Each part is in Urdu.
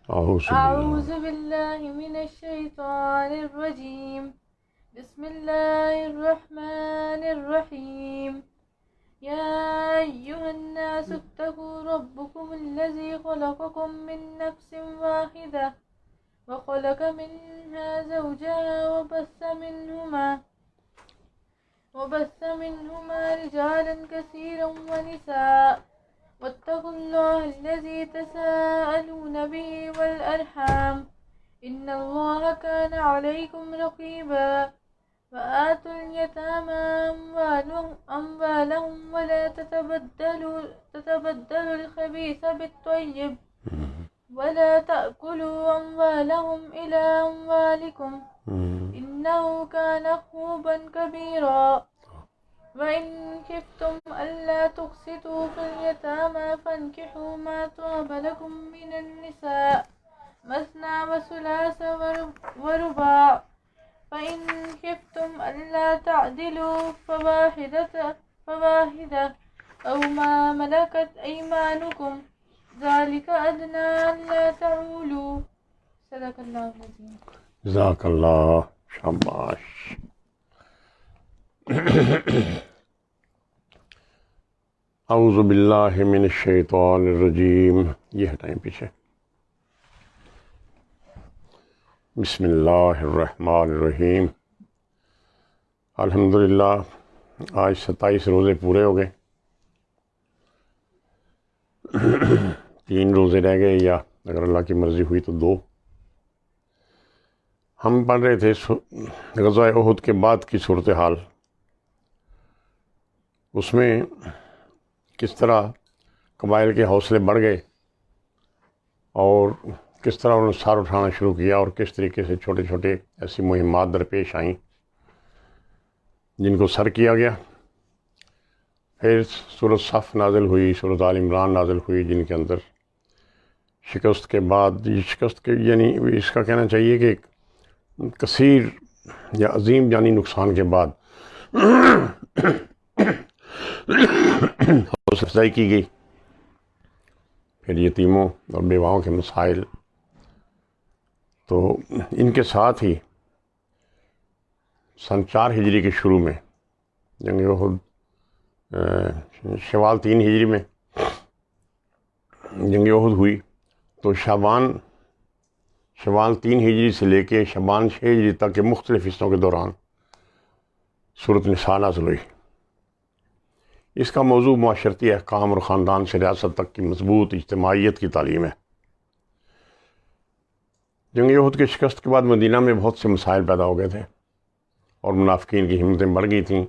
أعوذ بالله من الشيطان الرجيم. بسم الله الرحمن الرحيم. يا أيها الناس اتقوا ربكم الذي خلقكم من نفس واحدة وخلق منها زوجها وبث منهما رجالا كثيرا ونساء واتقوا الله الذي تساءلون به والأرحام إن الله كان عليكم رقيبا. وآتوا اليتامى أموالهم ولا تتبدلوا الخبيث بالطيب ولا تأكلوا أموالهم إلى أموالكم إنه كان حوبا كبيرا. وإن خفتم ألا تقسطوا في اليتامى فانكحوا ما طاب لكم من النساء مثنى وثلاث ورباع. فإن خفتم ألا تعدلوا فواحدة أو ما ملكت أيمانكم ذلك أدنى ألا تعولوا. صدق اللہ العظیم. جزاک اللہ. شاباش. اعوذ باللہ من الشیطان الرجیم. یہ ہٹائیں پیچھے. بسم اللہ الرحمن الرحیم. الحمدللہ آج 27 روزے پورے ہو گئے. 3 روزے رہ گئے، یا اگر اللہ کی مرضی ہوئی تو 2. ہم پڑھ رہے تھے غزوہ احد کے بعد کی صورتحال. اس میں کس طرح قبائل کے حوصلے بڑھ گئے اور کس طرح انہوں نے سار اٹھانا شروع کیا، اور کس طریقے سے چھوٹے چھوٹے ایسی مہمات درپیش آئیں جن کو سر کیا گیا. پھر سورۃ صف نازل ہوئی، سورۃ آل عمران نازل ہوئی، جن کے اندر شکست کے بعد، شکست کے یعنی اس کا کہنا چاہیے کہ کثیر یا عظیم جانی نقصان کے بعد حوصلہ افزائی کی گئی. پھر یتیموں اور بیواؤں کے مسائل. تو ان کے ساتھ ہی سن 4 ہجری کے شروع میں جنگ احد، شوال 3 ہجری میں جنگ احد ہوئی. تو شعبان 3 ہجری سے لے کے شعبان 6 ہجری تک کے مختلف حصوں کے دوران سورۃ نساء نازل ہوئی. اس کا موضوع معاشرتی احکام اور خاندان سے ریاست تک کی مضبوط اجتماعیت کی تعلیم ہے. جنگ احد کے شکست کے بعد مدینہ میں بہت سے مسائل پیدا ہو گئے تھے اور منافقین کی ہمتیں بڑھ گئی تھیں.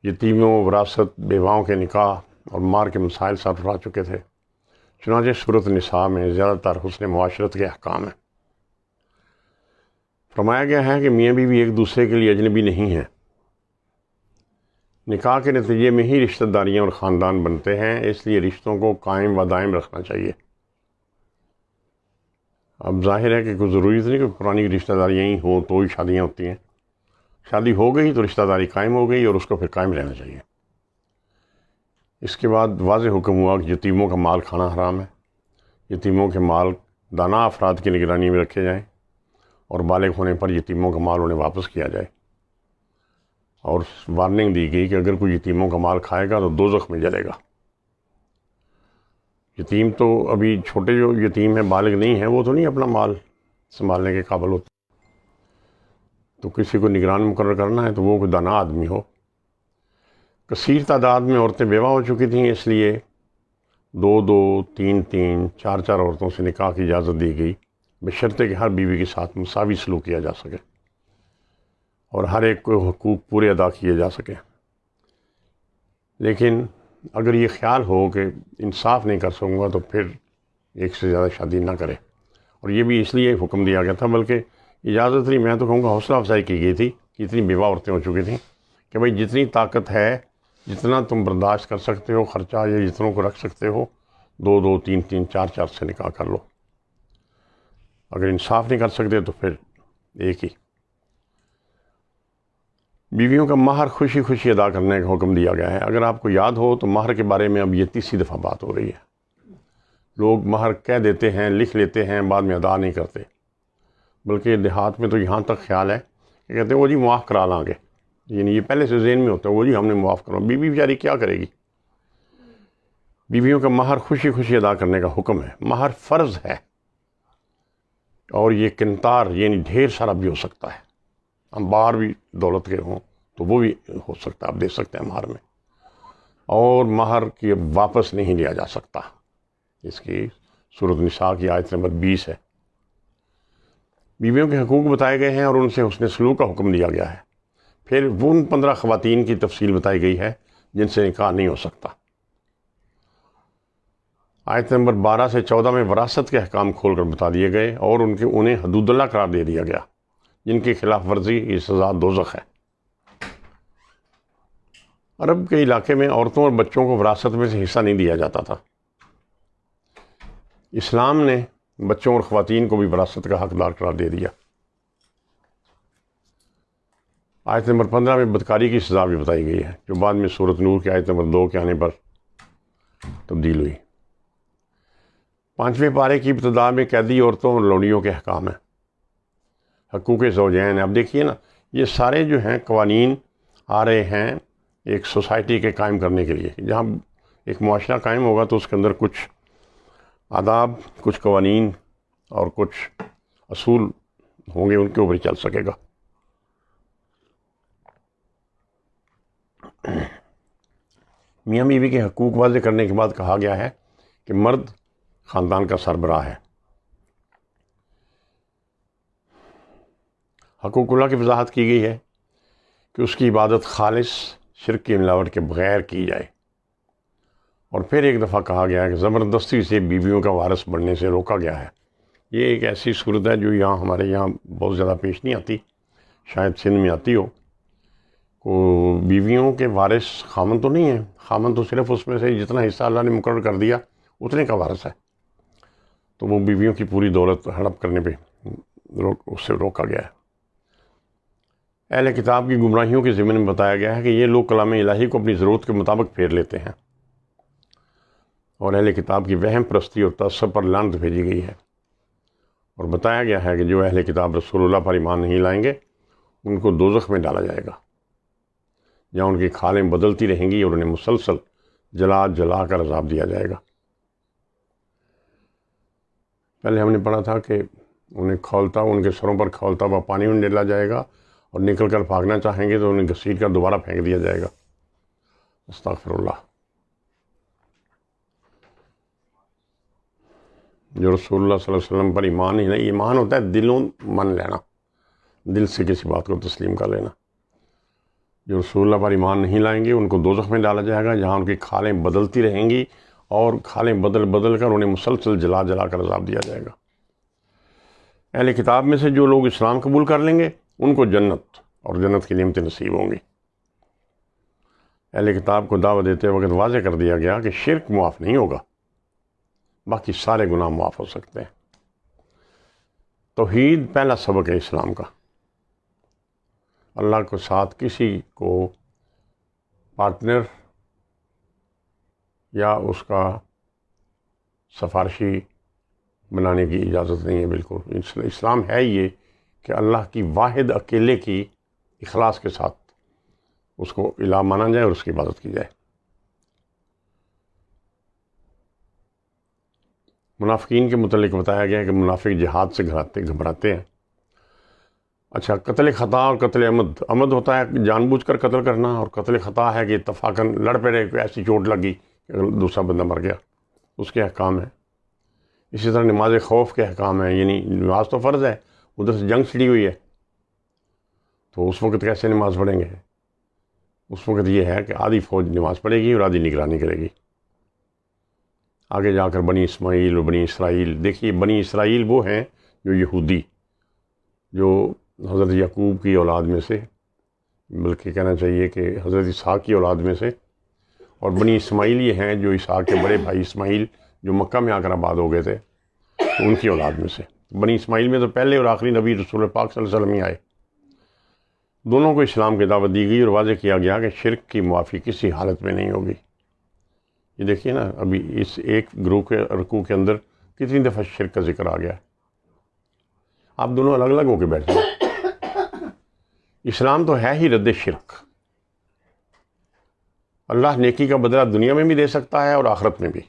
یتیموں، وراثت، بیواؤں کے نکاح اور مار کے مسائل ساتھ اٹھا چکے تھے. چنانچہ سورۃ نساء میں زیادہ تر حسن معاشرت کے احکام ہیں. فرمایا گیا ہے کہ میاں بیوی ایک دوسرے کے لیے اجنبی نہیں ہیں. نکاح کے نتیجے میں ہی رشتہ داریاں اور خاندان بنتے ہیں، اس لیے رشتوں کو قائم و دائم رکھنا چاہیے. اب ظاہر ہے کہ کوئی ضروری نہیں کہ پرانی رشتہ داریاں ہی ہوں تو ہی شادیاں ہوتی ہیں. شادی ہو گئی تو رشتہ داری قائم ہو گئی اور اس کو پھر قائم رہنا چاہیے. اس کے بعد واضح حکم ہوا کہ یتیموں کا مال کھانا حرام ہے. یتیموں کے مال دانا افراد کی نگرانی میں رکھے جائیں اور بالغ ہونے پر یتیموں کا مال انہیں واپس کیا جائے. اور وارننگ دی گئی کہ اگر کوئی یتیموں کا مال کھائے گا تو دوزخ میں جلے گا. یتیم تو ابھی چھوٹے جو یتیم ہیں، بالغ نہیں ہیں، وہ تو نہیں اپنا مال سنبھالنے کے قابل ہوتے. تو کسی کو نگران مقرر کرنا ہے تو وہ کوئی دانا آدمی ہو. کثیر تعداد میں عورتیں بیوہ ہو چکی تھیں، اس لیے 2 3 4 عورتوں سے نکاح کی اجازت دی گئی، بشرطے کہ ہر بیوی کے ساتھ مساوی سلوک کیا جا سکے اور ہر ایک کو حقوق پورے ادا کیے جا سکیں. لیکن اگر یہ خیال ہو کہ انصاف نہیں کر سکوں گا تو پھر ایک سے زیادہ شادی نہ کرے. اور یہ بھی اس لیے حکم دیا گیا تھا، بلکہ اجازت نہیں، میں تو کہوں گا حوصلہ افزائی کی گئی تھی کہ اتنی بیوہ عورتیں ہو چکی تھیں کہ بھائی جتنی طاقت ہے، جتنا تم برداشت کر سکتے ہو خرچہ، یا جتنوں کو رکھ سکتے ہو، 2 3 4 سے نکاح کر لو. اگر انصاف نہیں کر سکتے تو پھر ایک ہی. بیویوں کا مہر خوشی خوشی ادا کرنے کا حکم دیا گیا ہے۔ اگر آپ کو یاد ہو تو مہر کے بارے میں اب یہ تیسری دفعہ بات ہو رہی ہے۔ لوگ مہر کہہ دیتے ہیں، لکھ لیتے ہیں، بعد میں ادا نہیں کرتے، بلکہ دیہات میں تو یہاں تک خیال ہے کہ کہتے ہیں وہ جی معاف کرا لیں گے، یعنی یہ پہلے سے ذہن میں ہوتا ہے وہ جی ہم نے معاف کرا۔ بیوی بیچاری کیا کرے گی؟ بیویوں کا مہر خوشی خوشی ادا کرنے کا حکم ہے۔ مہر فرض ہے، اور یہ قنطار یعنی ڈھیر سارا بھی ہو سکتا ہے، ہم باہر بھی دولت کے ہوں تو وہ بھی ہو سکتا ہے، آپ دے سکتے ہیں مہر میں، اور مہر کی واپس نہیں لیا جا سکتا۔ اس کی سورۃ النساء کی آیت نمبر 20 ہے۔ بیویوں کے حقوق بتائے گئے ہیں اور ان سے حسن سلوک کا حکم دیا گیا ہے۔ پھر وہ ان 15 خواتین کی تفصیل بتائی گئی ہے جن سے نکاح نہیں ہو سکتا۔ آیت نمبر 12 سے 14 میں وراثت کے احکام کھول کر بتا دیے گئے اور انہیں حدود اللہ قرار دے دیا گیا، جن کی خلاف ورزی کی سزا دوزخ ہے۔ عرب کے علاقے میں عورتوں اور بچوں کو وراثت میں سے حصہ نہیں دیا جاتا تھا۔ اسلام نے بچوں اور خواتین کو بھی وراثت کا حقدار قرار دے دیا۔ آیت نمبر 15 میں بدکاری کی سزا بھی بتائی گئی ہے، جو بعد میں سورۃ نور کی آیت نمبر 2 کے آنے پر تبدیل ہوئی۔ 5ویں پارے کی ابتدا میں قیدی عورتوں اور لونڈیوں کے احکام ہیں، حقوق زوجین ہیں۔ اب دیکھیے نا، یہ سارے جو ہیں قوانین آ رہے ہیں ایک سوسائٹی کے قائم کرنے کے لیے۔ جہاں ایک معاشرہ قائم ہوگا تو اس کے اندر کچھ آداب، کچھ قوانین اور کچھ اصول ہوں گے، ان کے اوپر ہی چل سکے گا۔ میاں بیوی کے حقوق واضح کرنے کے بعد کہا گیا ہے کہ مرد خاندان کا سربراہ ہے۔ حقوق اللہ کی وضاحت کی گئی ہے کہ اس کی عبادت خالص شرک کی ملاوٹ کے بغیر کی جائے، اور پھر ایک دفعہ کہا گیا ہے کہ زبردستی سے بیویوں کا وارث بننے سے روکا گیا ہے۔ یہ ایک ایسی صورت ہے جو یہاں ہمارے یہاں بہت زیادہ پیش نہیں آتی، شاید سندھ میں آتی ہو۔ کو بیویوں کے وارث خامن تو نہیں ہے، خامن تو صرف اس میں سے جتنا حصہ اللہ نے مقرر کر دیا اتنے کا وارث ہے، تو وہ بیویوں کی پوری دولت ہڑپ کرنے پہ اس سے روکا گیا ہے۔ اہل کتاب کی گمراہیوں کے ضمن میں بتایا گیا ہے کہ یہ لوگ کلام الہی کو اپنی ضرورت کے مطابق پھیر لیتے ہیں، اور اہل کتاب کی وہم پرستی اور تعصب پر لعنت بھیجی گئی ہے، اور بتایا گیا ہے کہ جو اہل کتاب رسول اللہ پر ایمان نہیں لائیں گے ان کو دوزخ میں ڈالا جائے گا، جہاں ان کی کھالیں بدلتی رہیں گی اور انہیں مسلسل جلا جلا کر عذاب دیا جائے گا۔ پہلے ہم نے پڑھا تھا کہ انہیں کھولتا ان کے سروں پر کھولتا ہوا پانی میں ڈالا جائے گا، اور نکل کر بھاگنا چاہیں گے تو انہیں گھسیٹ کر دوبارہ پھینک دیا جائے گا۔ استغفر اللہ۔ جو رسول اللہ صلی اللہ علیہ وسلم پر ایمان ہی نہیں، ایمان ہوتا ہے دلوں من لینا، دل سے کسی بات کو تسلیم کر لینا۔ جو رسول اللہ پر ایمان نہیں لائیں گے ان کو دوزخ میں ڈالا جائے گا، جہاں ان کی کھالیں بدلتی رہیں گی اور کھالیں بدل بدل کر انہیں مسلسل جلا جلا کر عذاب دیا جائے گا۔ اہل کتاب میں سے جو لوگ اسلام قبول کر لیں گے ان کو جنت اور جنت کی نعمتیں نصیب ہوں گی۔ اہل کتاب کو دعوت دیتے وقت واضح کر دیا گیا کہ شرک معاف نہیں ہوگا، باقی سارے گناہ معاف ہو سکتے ہیں۔ توحید پہلا سبق ہے اسلام کا۔ اللہ کے ساتھ کسی کو پارٹنر یا اس کا سفارشی بنانے کی اجازت نہیں ہے بالکل۔ اسلام ہے یہ کہ اللہ کی واحد اکیلے کی اخلاص کے ساتھ اس کو الہ مانا جائے اور اس کی عبادت کی جائے۔ منافقین کے متعلق بتایا گیا ہے کہ منافق جہاد سے گھبراتے ہیں۔ اچھا، قتل خطا اور قتل عمد ہوتا ہے جان بوجھ کر قتل کرنا، اور قتل خطا ہے کہ اتفاقاً لڑ پڑے، ایسی چوٹ لگی کہ دوسرا بندہ مر گیا، اس کے احکام ہیں۔ اسی طرح نماز خوف کے احکام ہیں، یعنی نماز تو فرض ہے، ادھر سے جنگ چھڑی ہوئی ہے تو اس وقت کیسے نماز پڑھیں گے؟ اس وقت یہ ہے کہ آدھی فوج نماز پڑھے گی اور آدھی نگرانی کرے گی۔ آگے جا کر بنی اسماعیل اور بنی اسرائیل، دیکھیے بنی اسرائیل وہ ہیں جو یہودی، جو حضرت یعقوب کی اولاد میں سے، بلکہ کہنا چاہیے کہ حضرت اسحاق کی اولاد میں سے، اور بنی اسماعیل یہ ہیں جو اسحاق کے بڑے بھائی اسماعیل جو مکہ میں آ کر آباد ہو گئے تھے، تو ان کی اولاد میں سے۔ بنی اسماعیل میں تو پہلے اور آخری نبی رسول پاک صلی اللہ علیہ وسلم ہی آئے، دونوں کو اسلام کی دعوت دی گئی اور واضح کیا گیا کہ شرک کی معافی کسی حالت میں نہیں ہوگی۔ یہ دیکھیے نا، ابھی اس ایک گروہ کے رکوع کے اندر کتنی دفعہ شرک کا ذکر آ گیا ہے۔ آپ دونوں الگ الگ ہو کے بیٹھے ہیں۔ اسلام تو ہے ہی رد شرک۔ اللہ نیکی کا بدلہ دنیا میں بھی دے سکتا ہے اور آخرت میں بھی۔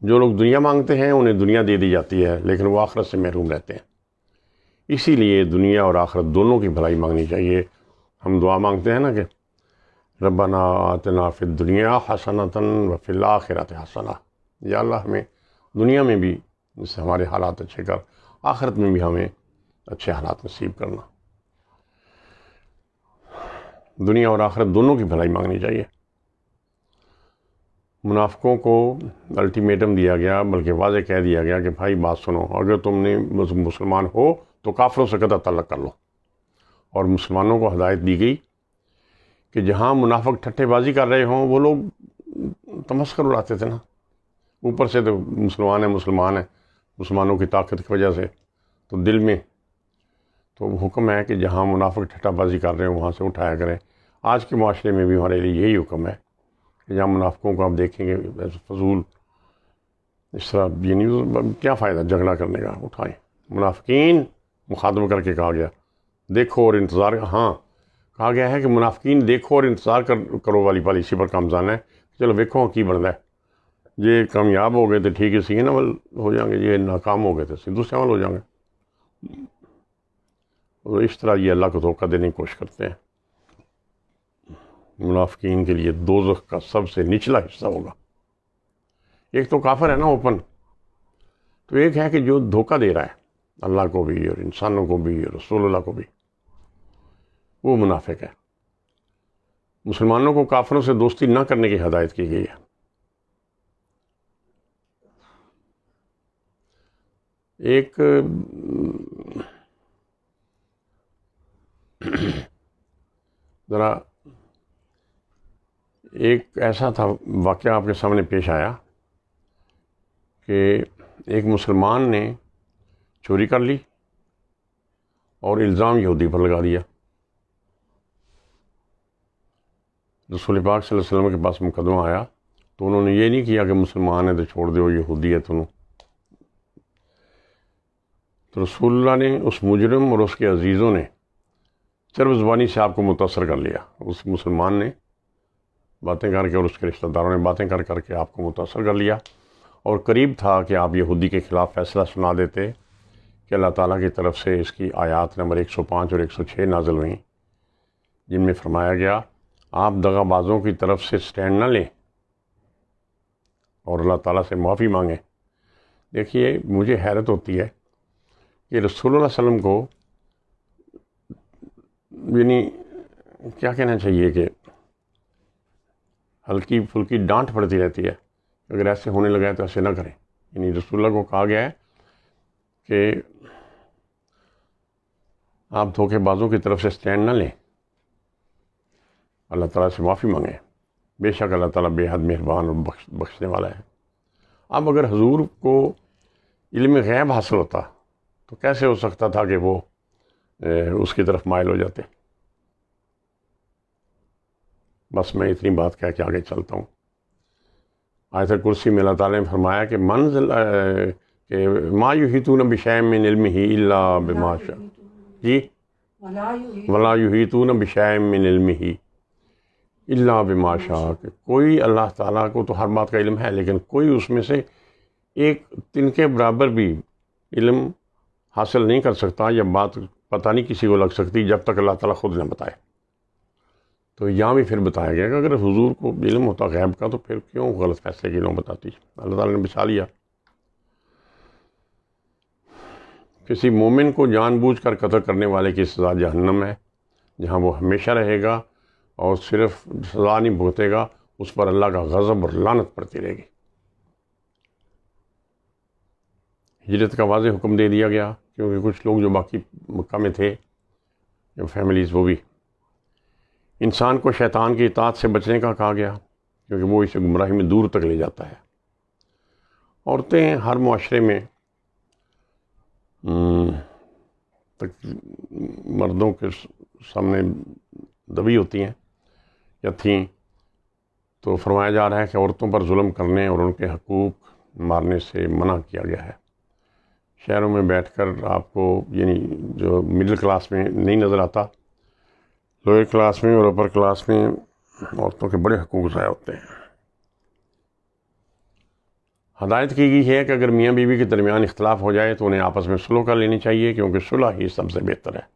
جو لوگ دنیا مانگتے ہیں انہیں دنیا دے دی جاتی ہے، لیکن وہ آخرت سے محروم رہتے ہیں۔ اسی لیے دنیا اور آخرت دونوں کی بھلائی مانگنی چاہیے۔ ہم دعا مانگتے ہیں نا کہ ربنا آتنا فی الدنیا حسنۃ وفی الآخرۃ حسنہ، یا اللہ ہمیں دنیا میں بھی اس سے ہمارے حالات اچھے کر، آخرت میں بھی ہمیں اچھے حالات نصیب کرنا۔ دنیا اور آخرت دونوں کی بھلائی مانگنی چاہیے۔ منافقوں کو الٹیمیٹم دیا گیا، بلکہ واضح کہہ دیا گیا کہ بھائی بات سنو، اگر تم نے مسلمان ہو تو کافروں سے قطع تعلق کر لو۔ اور مسلمانوں کو ہدایت دی گئی کہ جہاں منافق ٹھٹے بازی کر رہے ہوں وہ لوگ تمسخر اڑاتے تھے نا، اوپر سے تو مسلمان ہیں مسلمانوں کی طاقت کی وجہ سے، تو دل میں تو حکم ہے کہ جہاں منافق ٹھٹا بازی کر رہے ہیں وہاں سے اٹھایا کریں۔ آج کے معاشرے میں بھی ہمارے لیے یہی حکم ہے کہ جہاں منافقوں کو آپ دیکھیں گے فضول اس طرح، یعنی کیا فائدہ جھگڑا کرنے کا، اٹھائیں۔ منافقین مخاطب کر کے کہا گیا دیکھو اور انتظار، ہاں کہا گیا ہے کہ منافقین دیکھو اور انتظار کرو والی پالیسی پر کام جانا ہے۔ چلو ویکھو کی بنتا ہے، یہ کامیاب ہو گئے تو ٹھیک ہے، سی عمل ہو جائیں گے، یہ ناکام ہو گئے تو دوسرے عمل ہو جائیں گے۔ اور اس طرح یہ اللہ کو دھوکہ دینے کی کوشش کرتے ہیں۔ منافقین کے لیے دوزخ کا سب سے نچلا حصہ ہوگا۔ ایک تو کافر ہے نا اوپن، تو ایک ہے کہ جو دھوکہ دے رہا ہے اللہ کو بھی اور انسانوں کو بھی اور رسول اللہ کو بھی، وہ منافق ہے۔ مسلمانوں کو کافروں سے دوستی نہ کرنے کی ہدایت کی گئی ہے۔ ایک ذرا ایک ایسا تھا واقعہ آپ کے سامنے پیش آیا کہ ایک مسلمان نے چوری کر لی اور الزام یہودی پر لگا دیا۔ رسول پاک صلی اللہ علیہ وسلم کے پاس مقدمہ آیا تو انہوں نے یہ نہیں کیا کہ مسلمان ہے تو چھوڑ دو، یہودی ہے تو رسول اللہ نے اس مجرم اور اس کے عزیزوں نے چرب زبانی سے آپ کو متاثر کر لیا۔ اس مسلمان نے باتیں کر کے اور اس کے رشتہ داروں نے باتیں کر کر کے آپ کو متاثر کر لیا، اور قریب تھا کہ آپ یہودی کے خلاف فیصلہ سنا دیتے کہ اللہ تعالیٰ کی طرف سے اس کی آیات نمبر 105 اور 106 نازل ہوئیں، جن میں فرمایا گیا آپ دغا بازوں کی طرف سے سٹینڈ نہ لیں اور اللہ تعالیٰ سے معافی مانگیں۔ دیکھیے مجھے حیرت ہوتی ہے کہ رسول اللہ علیہ وسلم کو یعنی کیا کہنا چاہیے کہ ہلکی پھلکی ڈانٹ پڑتی رہتی ہے، اگر ایسے ہونے لگا ہے تو ایسے نہ کریں۔ یعنی رسول اللہ کو کہا گیا ہے کہ آپ دھوکے بازوں کی طرف سے سٹینڈ نہ لیں، اللہ تعالیٰ سے معافی مانگیں، بے شک اللہ تعالیٰ بے حد مہربان اور بخشنے والا ہے۔ اب اگر حضور کو علم غیب حاصل ہوتا تو کیسے ہو سکتا تھا کہ وہ اس کی طرف مائل ہو جاتے؟ بس میں اتنی بات کہہ کے آگے چلتا ہوں۔ آیت کرسی میں اللہ تعالیٰ نے فرمایا کہ منزل کہ ما یحیطون بشیء من علمہ الا بما شاء، جی ولا یحیطون بشیء من علمہ الا بما شاء، کہ کوئی اللہ تعالیٰ کو تو ہر بات کا علم ہے، لیکن کوئی اس میں سے ایک تنکے برابر بھی علم حاصل نہیں کر سکتا، یا بات پتہ نہیں کسی کو لگ سکتی جب تک اللہ تعالیٰ خود نہ بتائے۔ تو یہاں بھی پھر بتایا گیا کہ اگر حضور کو علم ہوتا غیب کا تو پھر کیوں غلط فیصلے کی لوگ بتاتی؟ اللہ تعالیٰ نے بچا لیا۔ کسی مومن کو جان بوجھ کر قتل کرنے والے کی سزا جہنم ہے، جہاں وہ ہمیشہ رہے گا، اور صرف سزا نہیں بھگتے گا، اس پر اللہ کا غضب اور لعنت پڑتی رہے گی۔ ہجرت کا واضح حکم دے دیا گیا، کیونکہ کچھ لوگ جو باقی مکہ میں تھے فیملیز، وہ بھی انسان کو شیطان کی اطاعت سے بچنے کا کہا گیا، کیونکہ وہ اسے گمراہی میں دور تک لے جاتا ہے۔ عورتیں ہر معاشرے میں مردوں کے سامنے دبی ہوتی ہیں یا تھیں، تو فرمایا جا رہا ہے کہ عورتوں پر ظلم کرنے اور ان کے حقوق مارنے سے منع کیا گیا ہے۔ شہروں میں بیٹھ کر آپ کو یعنی جو مڈل کلاس میں نہیں نظر آتا، لوئر کلاس میں اور اپر کلاس میں عورتوں کے بڑے حقوق ضائع ہوتے ہیں۔ ہدایت کی گئی ہے کہ اگر میاں بیوی کے درمیان اختلاف ہو جائے تو انہیں آپس میں صلح کر لینی چاہیے، کیونکہ صلح ہی سب سے بہتر ہے۔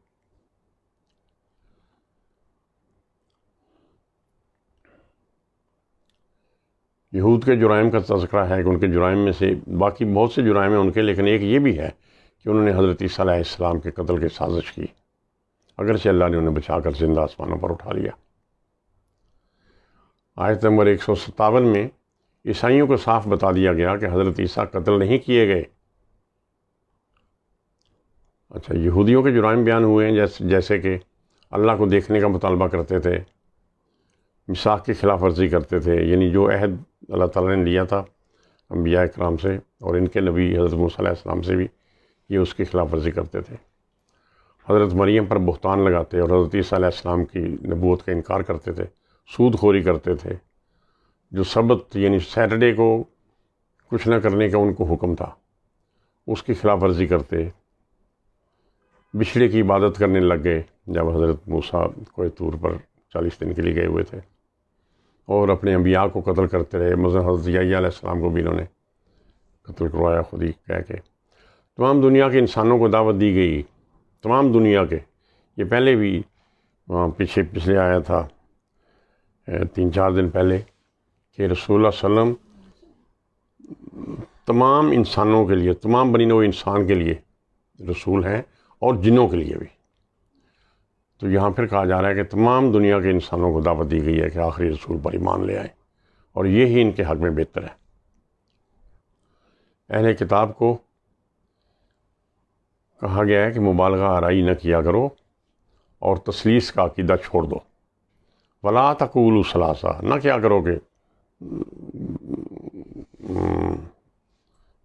یہود کے جرائم کا تذکرہ ہے کہ ان کے جرائم میں سے باقی بہت سے جرائم ہیں ان کے، لیکن ایک یہ بھی ہے کہ انہوں نے حضرت عیسیٰ علیہ السلام کے قتل کی سازش کی، اگرچہ اللہ نے انہیں بچا کر زندہ آسمانوں پر اٹھا لیا۔ آیت نمبر 157 میں عیسائیوں کو صاف بتا دیا گیا کہ حضرت عیسیٰ قتل نہیں کیے گئے۔ اچھا، یہودیوں کے جرائم بیان ہوئے ہیں، جیسے کہ اللہ کو دیکھنے کا مطالبہ کرتے تھے، میثاق کی خلاف ورزی کرتے تھے، یعنی جو عہد اللہ تعالیٰ نے لیا تھا انبیاء اکرام سے اور ان کے نبی حضرت موسیٰ علیہ السلام سے بھی، یہ اس کی خلاف ورزی کرتے تھے۔ حضرت مریم پر بہتان لگاتے اور حضرت عیسیٰ علیہ السلام کی نبوت کا انکار کرتے تھے، سود خوری کرتے تھے، جو سبت یعنی سیٹرڈے کو کچھ نہ کرنے کا ان کو حکم تھا اس کی خلاف ورزی کرتے، بچھڑے کی عبادت کرنے لگ گئے جب حضرت موسیٰ کوہ طور پر 40 دن کے لیے گئے ہوئے تھے، اور اپنے انبیاء کو قتل کرتے رہے۔ مثلا حضرت یحییٰ علیہ السلام کو بھی انہوں نے قتل کروایا خود ہی کہہ کے۔ تمام دنیا کے انسانوں کو دعوت دی گئی، تمام دنیا کے، یہ پہلے بھی پچھلے آیا تھا 3-4 دن پہلے کہ رسول اللہ صلی اللہ علیہ وسلم تمام انسانوں کے لیے، تمام بنی نوع انسان کے لیے رسول ہیں اور جنوں کے لیے بھی۔ تو یہاں پھر کہا جا رہا ہے کہ تمام دنیا کے انسانوں کو دعوت دی گئی ہے کہ آخری رسول پر ایمان لے آئیں، اور یہی ان کے حق میں بہتر ہے۔ اہل کتاب کو کہا گیا ہے کہ مبالغہ آرائی نہ کیا کرو اور تثلیث کا عقیدہ چھوڑ دو۔ ولا تقولوا ثلاثہ، نہ کیا کرو کہ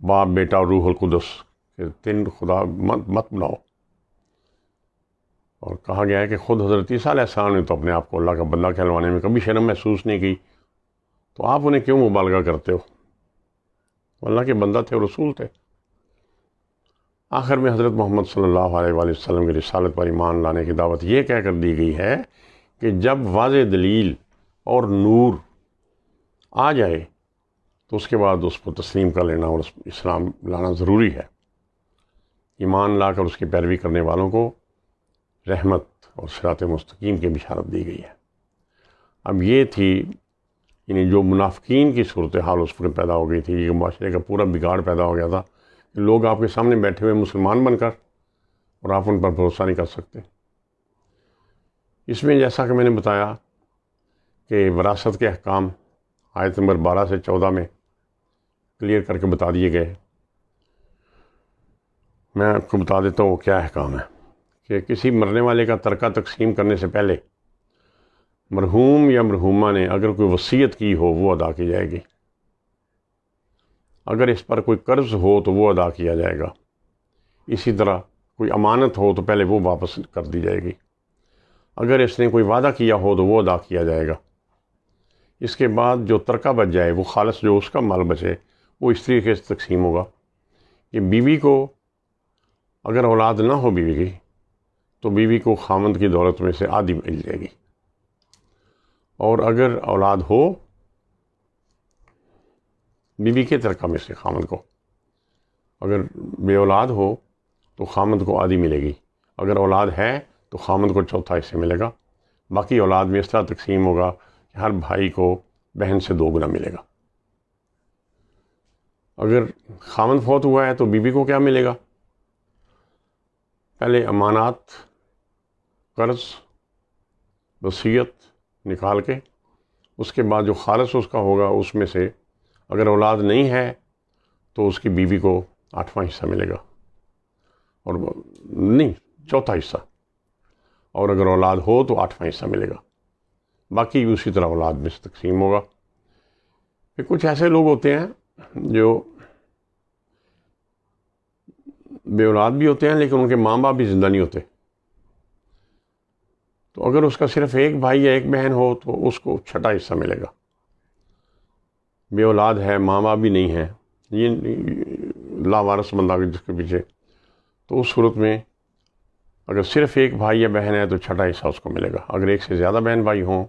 باپ، بیٹا اور روح القدس کہ 3 خدا مت بناؤ۔ اور کہا گیا ہے کہ خود حضرت عیسیٰ علیہ السلام نے تو اپنے آپ کو اللہ کا بندہ کہلوانے میں کبھی شرم محسوس نہیں کی، تو آپ انہیں کیوں مبالغہ کرتے ہو؟ اللہ کے بندہ تھے اور رسول تھے۔ آخر میں حضرت محمد صلی اللہ علیہ وآلہ وسلم کی رسالت پر ایمان لانے کی دعوت یہ کہہ کر دی گئی ہے کہ جب واضح دلیل اور نور آ جائے تو اس کے بعد اس کو تسلیم کر لینا اور اسلام لانا ضروری ہے۔ ایمان لا کر اس کی پیروی کرنے والوں کو رحمت اور صراط مستقیم کی بشارت دی گئی ہے۔ اب یہ تھی یعنی جو منافقین کی صورتحال اس وقت پیدا ہو گئی تھی، یہ معاشرے کا پورا بگاڑ پیدا ہو گیا تھا کہ لوگ آپ کے سامنے بیٹھے ہوئے مسلمان بن کر اور آپ ان پر بھروسہ نہیں کر سکتے۔ اس میں جیسا کہ میں نے بتایا کہ وراثت کے احکام آیت نمبر 12 سے 14 میں کلیئر کر کے بتا دیے گئے۔ میں آپ کو بتا دیتا ہوں وہ کیا احکام ہے کہ کسی مرنے والے کا ترکہ تقسیم کرنے سے پہلے مرحوم یا مرحومہ نے اگر کوئی وصیت کی ہو وہ ادا کی جائے گی، اگر اس پر کوئی قرض ہو تو وہ ادا کیا جائے گا، اسی طرح کوئی امانت ہو تو پہلے وہ واپس کر دی جائے گی، اگر اس نے کوئی وعدہ کیا ہو تو وہ ادا کیا جائے گا۔ اس کے بعد جو ترکہ بچ جائے وہ خالص جو اس کا مال بچے وہ اس طریقے سے تقسیم ہوگا کہ بیوی کو اگر اولاد نہ ہو بیوی کی تو بیوی کو خاوند کی دولت میں سے آدھی مل جائے گی، اور اگر اولاد ہو بیوی کے ترکہ میں سے خاوند کو، اگر بے اولاد ہو تو خاوند کو آدھی ملے گی، اگر اولاد ہے تو خاوند کو چوتھا حصہ ملے گا۔ باقی اولاد میں اس طرح تقسیم ہوگا کہ ہر بھائی کو بہن سے 2 گنا ملے گا۔ اگر خاوند فوت ہوا ہے تو بیوی کو کیا ملے گا؟ پہلے امانات، قرض، وصیت نکال کے اس کے بعد جو خالص اس کا ہوگا اس میں سے اگر اولاد نہیں ہے تو اس کی بیوی کو 8واں حصہ ملے گا، اور نہیں 4تھا حصہ، اور اگر اولاد ہو تو 8واں حصہ ملے گا، باقی اسی طرح اولاد میں سے تقسیم ہوگا۔ پھر کچھ ایسے لوگ ہوتے ہیں جو بے اولاد بھی ہوتے ہیں لیکن ان کے ماں باپ بھی زندہ نہیں ہوتے، تو اگر اس کا صرف ایک بھائی یا ایک بہن ہو تو اس کو چھٹا حصہ ملے گا. بے اولاد ہے، ماں باپ بھی نہیں ہے، یہ لاوارث بندہ جس کے پیچھے، تو اس صورت میں اگر صرف ایک بھائی یا بہن ہے تو چھٹا حصہ اس کو ملے گا. اگر ایک سے زیادہ بہن بھائی ہوں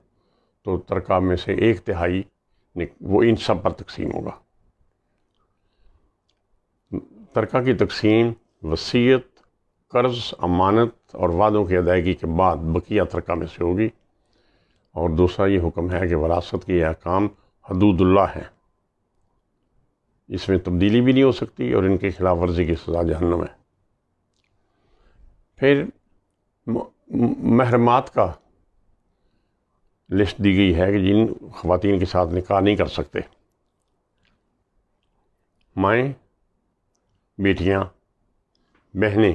تو ترکہ میں سے 1/3 وہ ان سب پر تقسیم ہوگا. ترکہ کی تقسیم وصیت، قرض، امانت اور وعدوں کی ادائیگی کے بعد بقیہ ترکہ میں سے ہوگی. اور دوسرا یہ حکم ہے کہ وراثت کے احکام حدود اللہ ہیں، اس میں تبدیلی بھی نہیں ہو سکتی اور ان کی خلاف ورزی کی سزا جہنم ہے. پھر محرمات کا لسٹ دی گئی ہے کہ جن خواتین کے ساتھ نکاح نہیں کر سکتے: مائیں، بیٹیاں، بہنیں،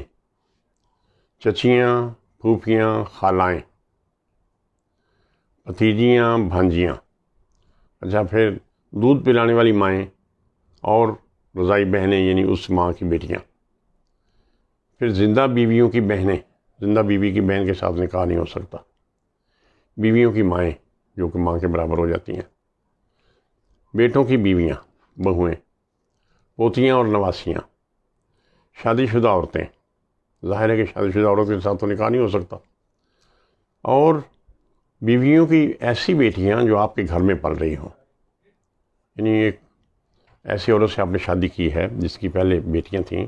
چچیاں، پھوپھیاں، خالائیں، بھتیجیاں، بھانجیاں. اچھا، پھر دودھ پلانے والی مائیں اور رضاعی بہنیں یعنی اس ماں کی بیٹیاں. پھر زندہ بیویوں کی بہنیں، زندہ بیوی کی بہن کے ساتھ نکاح نہیں ہو سکتا. بیویوں کی مائیں جو کہ ماں کے برابر ہو جاتی ہیں. بیٹوں کی بیویاں، بہویں، پوتیاں اور نواسیاں. شادی شدہ عورتیں، ظاہر ہے کہ شادی شدہ عورت کے ساتھ تو نکاح نہیں ہو سکتا. اور بیویوں کی ایسی بیٹیاں جو آپ کے گھر میں پل رہی ہوں، یعنی ایک ایسی عورت سے آپ نے شادی کی ہے جس کی پہلے بیٹیاں تھیں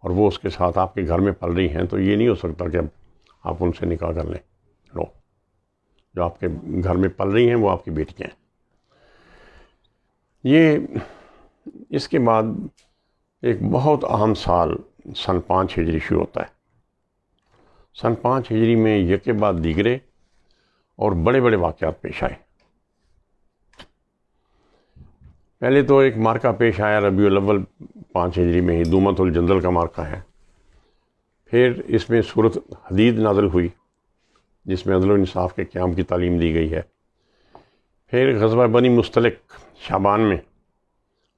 اور وہ اس کے ساتھ آپ کے گھر میں پل رہی ہیں، تو یہ نہیں ہو سکتا کہ اب آپ ان سے نکاح کر لیں. لو، جو آپ کے گھر میں پل رہی ہیں وہ آپ کی بیٹیاں ہیں. یہ اس کے بعد ایک بہت اہم سال سن 5 ہجری شروع ہوتا ہے. سن 5 ہجری میں یکے بعد دیگرے اور بڑے بڑے واقعات پیش آئے. پہلے تو ایک مارکہ پیش آیا ربیع الاول 5 ہجری میں ہی، دومت الجندل کا مارکہ ہے. پھر اس میں سورۃ حدید نازل ہوئی جس میں عدل و انصاف کے قیام کی تعلیم دی گئی ہے. پھر غزوہ بنی مستلق شعبان میں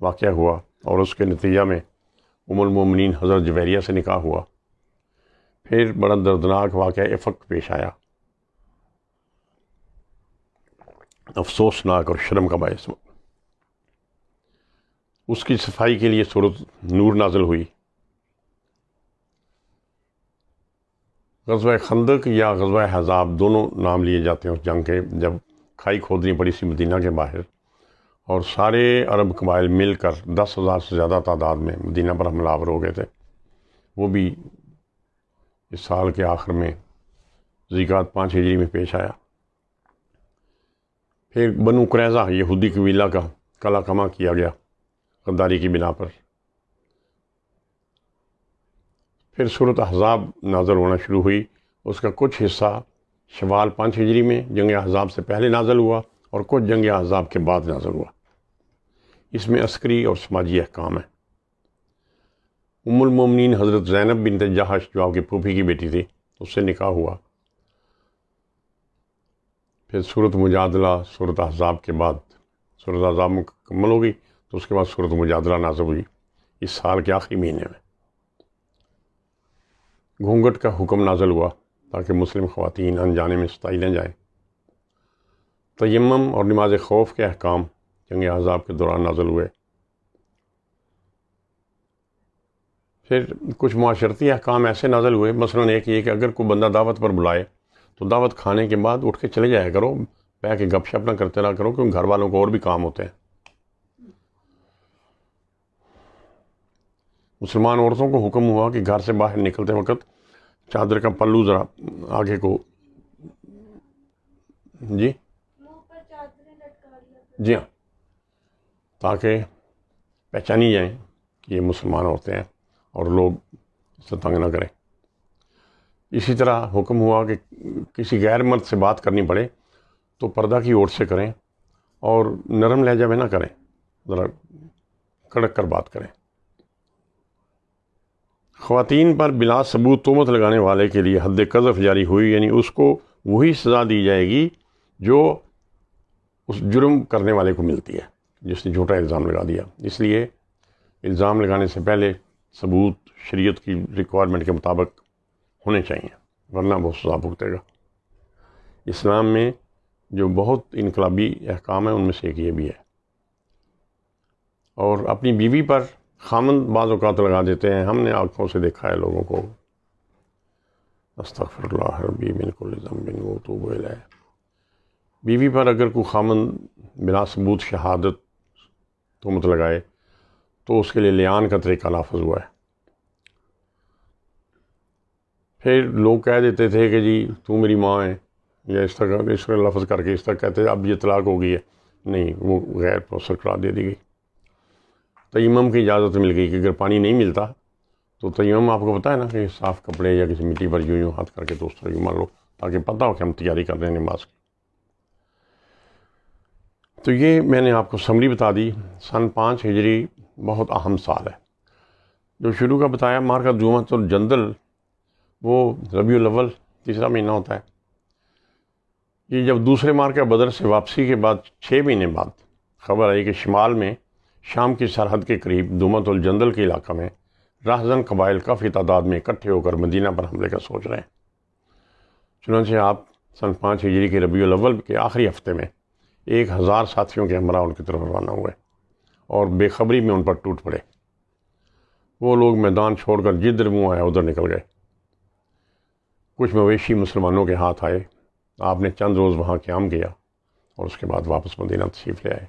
واقعہ ہوا اور اس کے نتیجہ میں ام المومنین حضرت جویریہ سے نکاح ہوا. پھر بڑا دردناک واقعہ افق پیش آیا، افسوسناک اور شرم کا باعث. اس کی صفائی کے لیے سورۃ نور نازل ہوئی. غزوہ خندق یا غزوہ احزاب دونوں نام لیے جاتے ہیں اس جنگ کے، جب کھائی کھودنی پڑی سی مدینہ کے باہر اور سارے عرب قبائل مل کر 10,000 سے زیادہ تعداد میں مدینہ پر حملہ آور ہو گئے تھے. وہ بھی اس سال کے آخر میں ذیقعدہ 5 ہجری میں پیش آیا. پھر بنو قریظہ یہودی قبیلہ کا قلع کما کیا گیا غداری کی بنا پر. پھر سورۃ احزاب نازل ہونا شروع ہوئی. اس کا کچھ حصہ شوال 5 ہجری میں جنگ احزاب سے پہلے نازل ہوا اور کچھ جنگ احزاب کے بعد نازل ہوا. اس میں عسکری اور سماجی احکام ہیں. ام المومنین حضرت زینب بنت جہش جو آپ کی پھوپھی کی بیٹی تھی اس سے نکاح ہوا. پھر سورۃ مجادلہ سورۃ احزاب کے بعد، سورۃ احزاب مکمل ہو گئی تو اس کے بعد سورۃ مجادلہ نازل ہوئی اس سال کے آخری مہینے میں. گھونگھٹ کا حکم نازل ہوا تاکہ مسلم خواتین انجانے میں ستائی نہ جائیں. تیمم اور نماز خوف کے احکام جنگ احزاب کے دوران نازل ہوئے. پھر کچھ معاشرتی احکام ایسے نازل ہوئے، مثلاً ایک یہ کہ اگر کوئی بندہ دعوت پر بلائے تو دعوت کھانے کے بعد اٹھ کے چلے جایا کرو، بیٹھ کے گپ شپ نہ کرتے رہا کرو، کیونکہ گھر والوں کو اور بھی کام ہوتے ہیں. مسلمان عورتوں کو حکم ہوا کہ گھر سے باہر نکلتے وقت چادر کا پلو ذرا آگے کو جی ہاں، تاکہ پہچانی جائیں کہ یہ مسلمان عورتیں ہیں اور لوگ اس سے تنگ نہ کریں. اسی طرح حکم ہوا کہ کسی غیر مرد سے بات کرنی پڑے تو پردہ کی اوٹ سے کریں اور نرم لہجہ میں نہ کریں، ذرا کڑک کر بات کریں. خواتین پر بلا ثبوت تہمت لگانے والے کے لیے حد قذف جاری ہوئی، یعنی اس کو وہی سزا دی جائے گی جو اس جرم کرنے والے کو ملتی ہے جس نے جھوٹا الزام لگا دیا. اس لیے الزام لگانے سے پہلے ثبوت شریعت کی ریکوائرمنٹ کے مطابق ہونے چاہیے، ورنہ وہ سزا بھگتے گا. اسلام میں جو بہت انقلابی احکام ہیں ان میں سے ایک یہ بھی ہے۔ اور اپنی بیوی پر خامند بعض اوقات لگا دیتے ہیں، ہم نے آنکھوں سے دیکھا ہے لوگوں کو، استغفر اللہ ربی من کل ذنب واتوب الیہ، بیوی پر اگر کوئی خامند بلا ثبوت شہادت تہمت لگائے تو اس کے لیے لعان کا طریقہ نافذ ہوا ہے۔ پھر لوگ کہہ دیتے تھے کہ جی تو میری ماں ہے، یا اس طرح لفظ کر کے اس طرح کہتے ہیں، اب یہ طلاق ہو گئی ہے، نہیں، وہ غیر مؤثر قرار دے دی گئی۔ تیمم کی اجازت مل گئی کہ اگر پانی نہیں ملتا تو تیمم آپ کو پتہ ہے نا کہ صاف کپڑے یا کسی مٹی پر یوں ہاتھ کر کے تو اس طرح یوں مان لو تاکہ پتہ ہو کہ ہم تیاری کر رہے ہیں نماز کی۔ تو یہ میں نے آپ کو سمری بتا دی۔ سن 5 ہجری بہت اہم سال ہے۔ جو شروع کا بتایا مارکہ دومۃ الجندل، وہ ربیع الاول تیسرا مہینہ ہوتا ہے۔ یہ جب دوسرے مارکہ بدر سے واپسی کے بعد 6 مہینے بعد خبر آئی کہ شمال میں شام کی سرحد کے قریب دومۃ الجندل کے علاقہ میں راہزن قبائل کافی تعداد میں اکٹھے ہو کر مدینہ پر حملے کا سوچ رہے ہیں۔ چنانچہ آپ سن 5 ہجری کے ربیع الاول کے آخری ہفتے میں 1000 ساتھیوں کے ہمراہ ان کی طرف روانہ ہوئے اور بے خبری میں ان پر ٹوٹ پڑے۔ وہ لوگ میدان چھوڑ کر جدھر منہ آیا ادھر نکل گئے۔ کچھ مویشی مسلمانوں کے ہاتھ آئے، آپ نے چند روز وہاں قیام کیا اور اس کے بعد واپس مدینہ تشریف لے آئے۔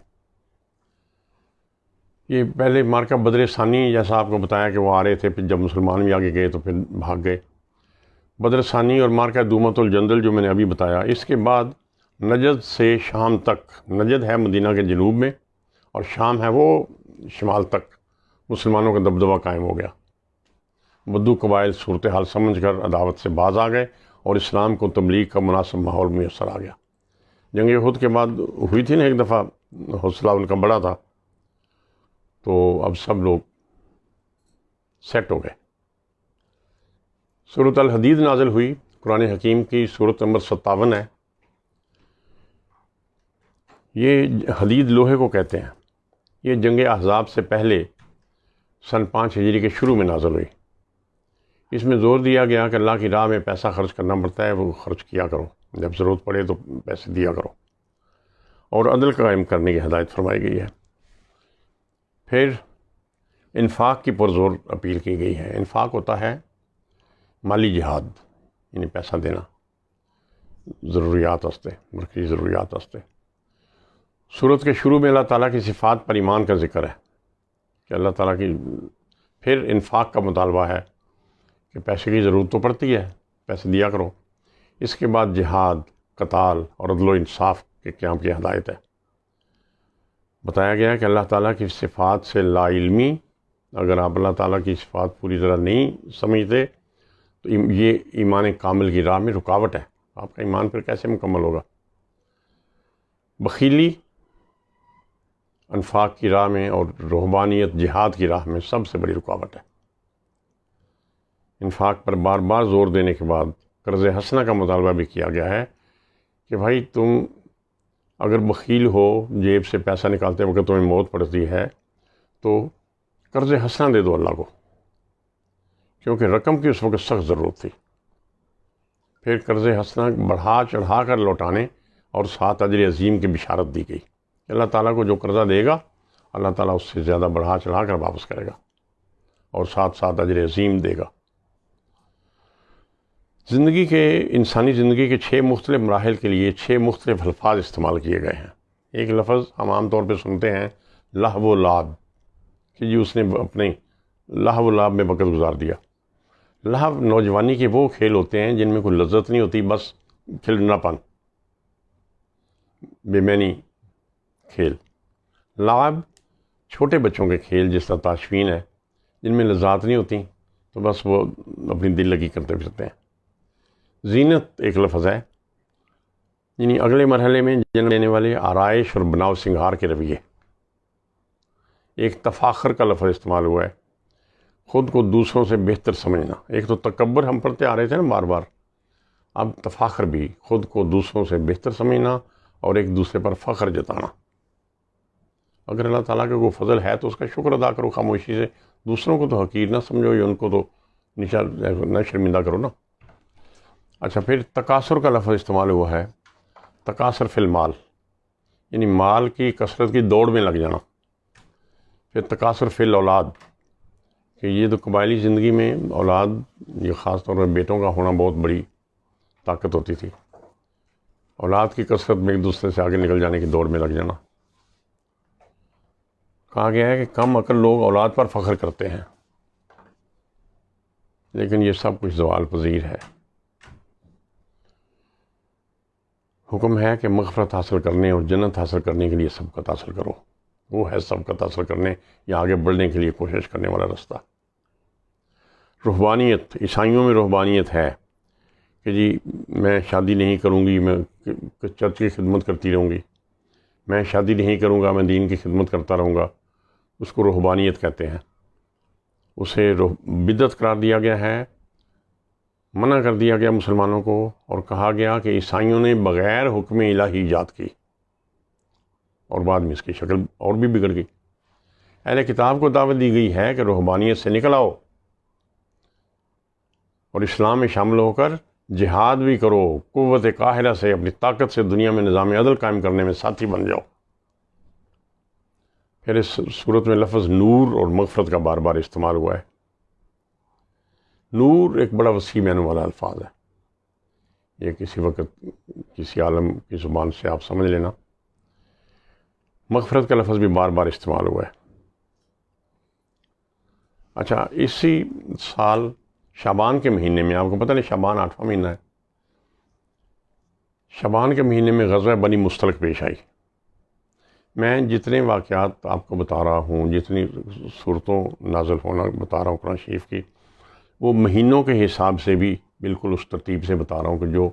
یہ پہلے مارکہ بدر ثانی جیسا آپ کو بتایا کہ وہ آ رہے تھے، پھر جب مسلمان بھی آگے گئے تو پھر بھاگ گئے۔ بدر ثانی اور مارکہ دومۃ الجندل جو میں نے ابھی بتایا، اس کے بعد نجد سے شام تک، نجد ہے مدینہ کے جنوب میں اور شام ہے وہ شمال تک، مسلمانوں کا دبدبہ قائم ہو گیا۔ بدو قبائل صورتحال سمجھ کر عداوت سے باز آ گئے اور اسلام کو تبلیغ کا مناسب ماحول میسر آ گیا۔ جنگ احد کے بعد ہوئی تھی نا ایک دفعہ، حوصلہ ان کا بڑا تھا، تو اب سب لوگ سیٹ ہو گئے۔ سورۃ الحدید نازل ہوئی، قرآن حکیم کی سورۃ نمبر 57 ہے۔ یہ حدید لوہے کو کہتے ہیں۔ یہ جنگ احزاب سے پہلے سن 5 ہجری کے شروع میں نازل ہوئی۔ اس میں زور دیا گیا کہ اللہ کی راہ میں پیسہ خرچ کرنا پڑتا ہے، وہ خرچ کیا کرو، جب ضرورت پڑے تو پیسے دیا کرو، اور عدل قائم کرنے کی ہدایت فرمائی گئی ہے۔ پھر انفاق کی پرزور اپیل کی گئی ہے۔ انفاق ہوتا ہے مالی جہاد، یعنی پیسہ دینا ضروریات واسطے، مرکزی ضروریات واسطے۔ سورت کے شروع میں اللہ تعالیٰ کی صفات پر ایمان کا ذکر ہے کہ اللہ تعالیٰ کی، پھر انفاق کا مطالبہ ہے کہ پیسے کی ضرورت تو پڑتی ہے، پیسے دیا کرو۔ اس کے بعد جہاد، قتال اور عدل و انصاف کے قیام کی ہدایت ہے۔ بتایا گیا کہ اللہ تعالیٰ کی صفات سے لا علمی، اگر آپ اللہ تعالیٰ کی صفات پوری طرح نہیں سمجھتے تو یہ ایمان کامل کی راہ میں رکاوٹ ہے، آپ کا ایمان پھر کیسے مکمل ہوگا۔ بخیلی انفاق کی راہ میں اور رہبانیت جہاد کی راہ میں سب سے بڑی رکاوٹ ہے۔ انفاق پر بار بار زور دینے کے بعد قرض حسنہ کا مطالبہ بھی کیا گیا ہے کہ بھائی تم اگر بخیل ہو، جیب سے پیسہ نکالتے وقت تمہیں موت پڑتی ہے تو قرض حسنہ دے دو اللہ کو، کیونکہ رقم کی اس وقت سخت ضرورت تھی۔ پھر قرض حسنہ بڑھا چڑھا کر لوٹانے اور ساتھ اجر عظیم کی بشارت دی گئی۔ اللہ تعالیٰ کو جو قرضہ دے گا اللہ تعالیٰ اس سے زیادہ بڑھا چڑھا کر واپس کرے گا اور ساتھ ساتھ اجر عظیم دے گا۔ انسانی زندگی کے 6 مختلف مراحل کے لیے 6 مختلف الفاظ استعمال کیے گئے ہیں۔ ایک لفظ ہم عام طور پہ سنتے ہیں لہو و لعب، کہ جی اس نے اپنے لہو و لعب میں وقت گزار دیا۔ لہو نوجوانی کے وہ کھیل ہوتے ہیں جن میں کوئی لذت نہیں ہوتی، بس کھلنا پن، بے معنی کھیل۔ لعب چھوٹے بچوں کے کھیل جس طرح تاشفین ہے، جن میں لذات نہیں ہوتی، تو بس وہ اپنی دل لگی کرتے پھرتے ہیں۔ زینت ایک لفظ ہے، یعنی اگلے مرحلے میں جنم لینے والے آرائش اور بناؤ سنگھار کے رویے۔ ایک تفاخر کا لفظ استعمال ہوا ہے، خود کو دوسروں سے بہتر سمجھنا۔ ایک تو تکبر ہم پڑھتے آ رہے تھے نا بار بار، اب تفاخر بھی، خود کو دوسروں سے بہتر سمجھنا اور ایک دوسرے پر فخر جتانا۔ اگر اللہ تعالیٰ کا کوئی فضل ہے تو اس کا شکر ادا کرو خاموشی سے، دوسروں کو تو حقیر نہ سمجھو یا ان کو تو نہ شرمندہ کرو نا۔ اچھا، پھر تکاثر کا لفظ استعمال ہوا ہے، تکاثر فی المال، یعنی مال کی کثرت کی دوڑ میں لگ جانا. پھر تکاثر فی الاولاد، کہ یہ تو قبائلی زندگی میں اولاد، یہ خاص طور پر بیٹوں کا ہونا بہت بڑی طاقت ہوتی تھی. اولاد کی کثرت میں ایک دوسرے سے آگے نکل جانے کی دوڑ میں لگ جانا. کہا گیا ہے کہ کم عقل لوگ اولاد پر فخر کرتے ہیں، لیکن یہ سب کچھ زوال پذیر ہے. حکم ہے کہ مغفرت حاصل کرنے اور جنت حاصل کرنے کے لیے سبقت حاصل کرو. وہ ہے سبقت حاصل کرنے یا آگے بڑھنے کے لیے کوشش کرنے والا رستہ. روحانیت، عیسائیوں میں روحانیت ہے کہ جی میں شادی نہیں کروں گی، میں چرچ کی خدمت کرتی رہوں گی، میں شادی نہیں کروں گا، میں دین کی خدمت کرتا رہوں گا. اس کو روحانیت کہتے ہیں. اسے بدعت قرار دیا گیا ہے، منع کر دیا گیا مسلمانوں کو، اور کہا گیا کہ عیسائیوں نے بغیر حکم الہی ایجاد کی، اور بعد میں اس کی شکل اور بھی بگڑ گئی. اہل کتاب کو دعوت دی گئی ہے کہ روحانیت سے نکل آؤ اور اسلام میں شامل ہو کر جہاد بھی کرو، قوت قاہرہ سے اپنی طاقت سے دنیا میں نظام عدل قائم کرنے میں ساتھی بن جاؤ. پھر اس صورت میں لفظ نور اور مغفرت کا بار بار استعمال ہوا ہے. نور ایک بڑا وسیع معنی والا الفاظ ہے، یہ کسی وقت کسی عالم کی زبان سے آپ سمجھ لینا. مغفرت کا لفظ بھی بار بار استعمال ہوا ہے. اچھا، اسی سال شعبان کے مہینے میں، آپ کو پتہ نہیں شعبان 8واں مہینہ ہے، شعبان کے مہینے میں غزوہ بنی مستلق پیش آئی. میں جتنے واقعات آپ کو بتا رہا ہوں، جتنی صورتوں نازل ہونا بتا رہا ہوں قرآن شریف کی، وہ مہینوں کے حساب سے بھی بالکل اس ترتیب سے بتا رہا ہوں کہ جو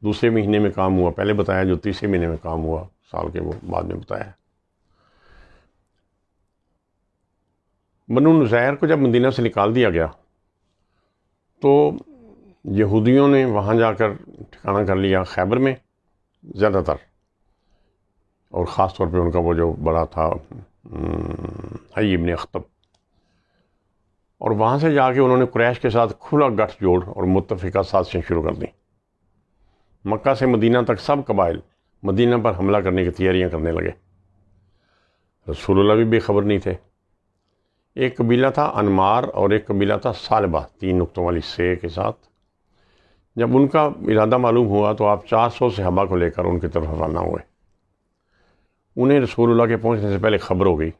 دوسرے مہینے میں کام ہوا پہلے بتایا، جو تیسرے مہینے میں کام ہوا سال کے وہ بعد میں بتایا. بنو نذیر کو جب مدینہ سے نکال دیا گیا تو یہودیوں نے وہاں جا کر ٹھکانہ کر لیا خیبر میں زیادہ تر، اور خاص طور پہ ان کا وہ جو بڑا تھا حی ابن اخطب، اور وہاں سے جا کے انہوں نے قریش کے ساتھ کھلا گٹھ جوڑ اور متفقہ سازشیں شروع کر دیں. مکہ سے مدینہ تک سب قبائل مدینہ پر حملہ کرنے کی تیاریاں کرنے لگے. رسول اللہ بھی بے خبر نہیں تھے. ایک قبیلہ تھا انمار اور ایک قبیلہ تھا سالبہ، 3 نقطوں والی سے کے ساتھ. جب ان کا ارادہ معلوم ہوا تو آپ 400 صحابہ کو لے کر ان کی طرف روانہ ہوئے. انہیں رسول اللہ کے پہنچنے سے پہلے خبر ہو گئی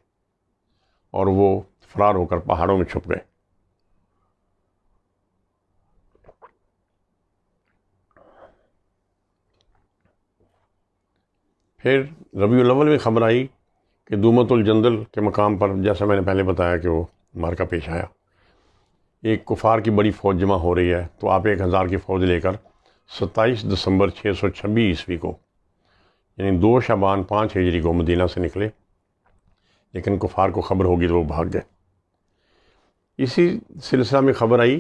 اور وہ فرار ہو کر پہاڑوں میں چھپ گئے. پھر ربیع الاول میں خبر آئی کہ دومت الجندل کے مقام پر، جیسا میں نے پہلے بتایا کہ وہ مارکا پیش آیا، ایک کفار کی بڑی فوج جمع ہو رہی ہے. تو آپ 1000 کی فوج لے کر 27 دسمبر 626 عیسوی کو، یعنی 2 شعبان 5 ہجری کو مدینہ سے نکلے. لیکن کفار کو خبر ہوگی تو وہ بھاگ گئے. اسی سلسلہ میں خبر آئی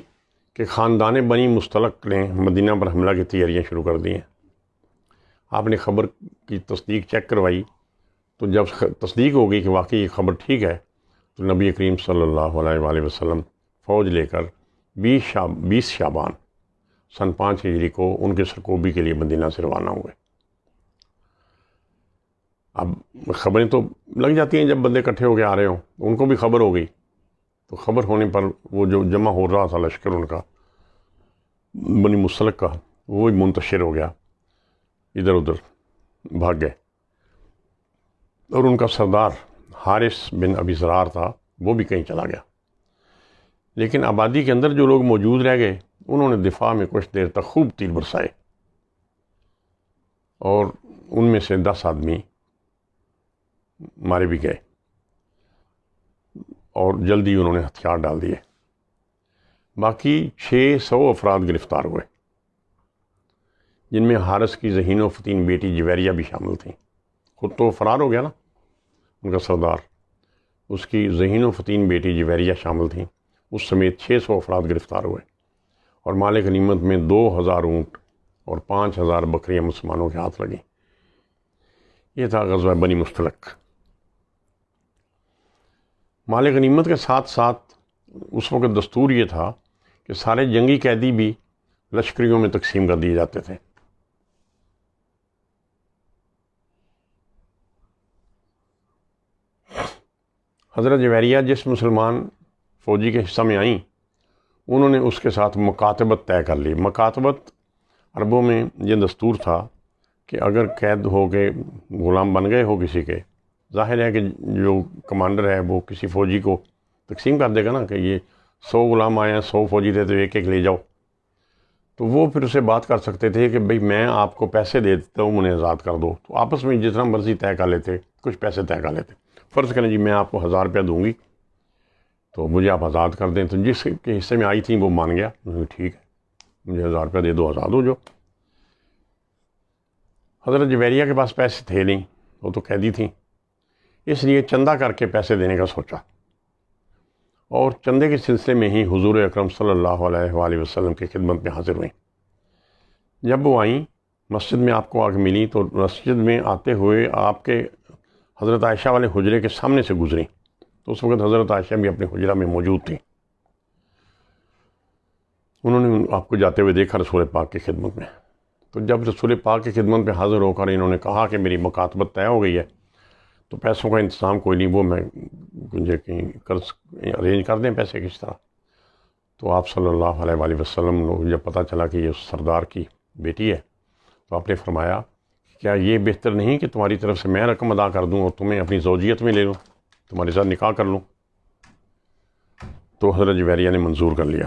کہ خاندان بنی مستلق نے مدینہ پر حملہ کی تیاریاں شروع کر دی ہیں. آپ نے خبر کی تصدیق چیک کروائی، تو جب تصدیق ہو گئی کہ واقعی یہ خبر ٹھیک ہے تو نبی کریم صلی اللہ علیہ وآلہ وسلم فوج لے کر 20 شعبان سن 5 ہجری کو ان کے سرکوبی کے لیے مدینہ سے روانہ ہوئے. اب خبریں تو لگ جاتی ہیں جب بندے اکٹھے ہو کے آ رہے ہوں، ان کو بھی خبر ہو گئی. تو خبر ہونے پر وہ جو جمع ہو رہا تھا لشکر ان کا بنی مستلق کا، وہ بھی منتشر ہو گیا، ادھر ادھر بھاگ گئے. اور ان کا سردار حارث بن ابی زرار تھا، وہ بھی کہیں چلا گیا. لیکن آبادی کے اندر جو لوگ موجود رہ گئے انہوں نے دفاع میں کچھ دیر تک خوب تیر برسائے، اور ان میں سے 10 آدمی مارے بھی گئے اور جلدی انہوں نے ہتھیار ڈال دیے. باقی 600 افراد گرفتار ہوئے، جن میں حارث کی ذہین و فتین بیٹی جویریہ بھی شامل تھیں. خود تو فرار ہو گیا نا ان کا سردار، اس کی ذہین و فتین بیٹی جویریہ شامل تھیں. اس سمیت 600 افراد گرفتار ہوئے، اور مال غنیمت میں 2000 اونٹ اور 5000 بکریاں مسلمانوں کے ہاتھ لگیں. یہ تھا غزوہ بنی مستلق. مال غنیمت کے ساتھ ساتھ اس وقت دستور یہ تھا کہ سارے جنگی قیدی بھی لشکریوں میں تقسیم کر دیے جاتے تھے. حضرت جویریہ جس مسلمان فوجی کے حصہ میں آئیں انہوں نے اس کے ساتھ مکاتبت طے کر لی۔ مکاتبت عربوں میں یہ دستور تھا کہ اگر قید ہو کے غلام بن گئے ہو کسی کے، ظاہر ہے کہ جو کمانڈر ہے وہ کسی فوجی کو تقسیم کر دے گا نا کہ یہ 100 غلام آئے ہیں، 100 فوجی تھے تو ایک ایک لے جاؤ، تو وہ پھر اسے بات کر سکتے تھے کہ بھئی میں آپ کو پیسے دے دیتا ہوں، انہیں آزاد کر دو، تو آپس میں جتنا مرضی طے کر لیتے، کچھ پیسے طے کر لیتے۔ فرض کریں جی میں آپ کو 1000 روپیہ دوں گی تو مجھے آپ آزاد کر دیں، تو جس کے حصے میں آئی تھیں وہ مان گیا، ٹھیک ہے مجھے 1000 روپیہ دے دو، آزاد ہو جو۔ حضرت جویریہ کے پاس پیسے تھے نہیں، وہ تو قیدی تھیں، اس لیے چندہ کر کے پیسے دینے کا سوچا، اور چندے کے سلسلے میں ہی حضور اکرم صلی اللہ علیہ وآلہ وسلم کی خدمت میں حاضر ہوئیں۔ جب وہ آئیں مسجد میں آپ کو آ کے ملی تو مسجد میں آتے ہوئے آپ کے حضرت عائشہ والے حجرے کے سامنے سے گزریں، تو اس وقت حضرت عائشہ بھی اپنے حجرہ میں موجود تھیں۔ انہوں نے آپ کو جاتے ہوئے دیکھا رسول پاک کی خدمت میں، تو جب رسول پاک کی خدمت میں حاضر ہو کر انہوں نے کہا کہ میری مکاتبت طے ہو گئی ہے تو پیسوں کا انتظام کوئی نہیں، وہ میں مجھے کہیں قرض ارینج کر دیں پیسے کس طرح۔ تو آپ صلی اللہ علیہ وآلہ وسلم کو جب پتہ چلا کہ یہ سردار کی بیٹی ہے تو آپ نے فرمایا کیا یہ بہتر نہیں کہ تمہاری طرف سے میں رقم ادا کر دوں اور تمہیں اپنی زوجیت میں لے لوں، تمہارے ساتھ نکاح کر لوں؟ تو حضرت جویریہ نے منظور کر لیا۔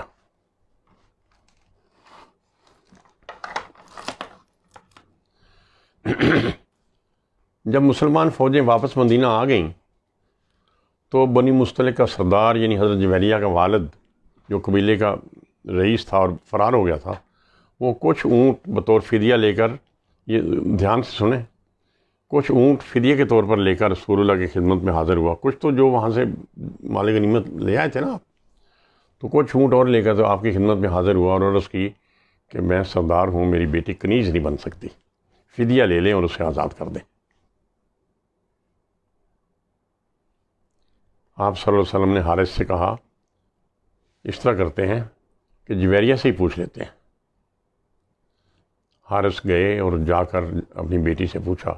جب مسلمان فوجیں واپس مدینہ آ گئیں تو بنی مستلق کا سردار یعنی حضرت جویریہ کا والد جو قبیلے کا رئیس تھا اور فرار ہو گیا تھا، وہ کچھ اونٹ بطور فدیہ لے کر، یہ دھیان سے سنیں، کچھ اونٹ فدیے کے طور پر لے کر رسول اللہ کی خدمت میں حاضر ہوا۔ کچھ تو جو وہاں سے مال غنیمت لے آئے تھے نا، تو کچھ اونٹ اور لے کر تو آپ کی خدمت میں حاضر ہوا اور عرض کی کہ میں سردار ہوں، میری بیٹی کنیز نہیں بن سکتی، فدیہ لے لیں اور اسے آزاد کر دیں۔ آپ صلی اللہ علیہ وسلم نے حارث سے کہا اس طرح کرتے ہیں کہ جویریہ سے ہی پوچھ لیتے ہیں۔ حارث گئے اور جا کر اپنی بیٹی سے پوچھا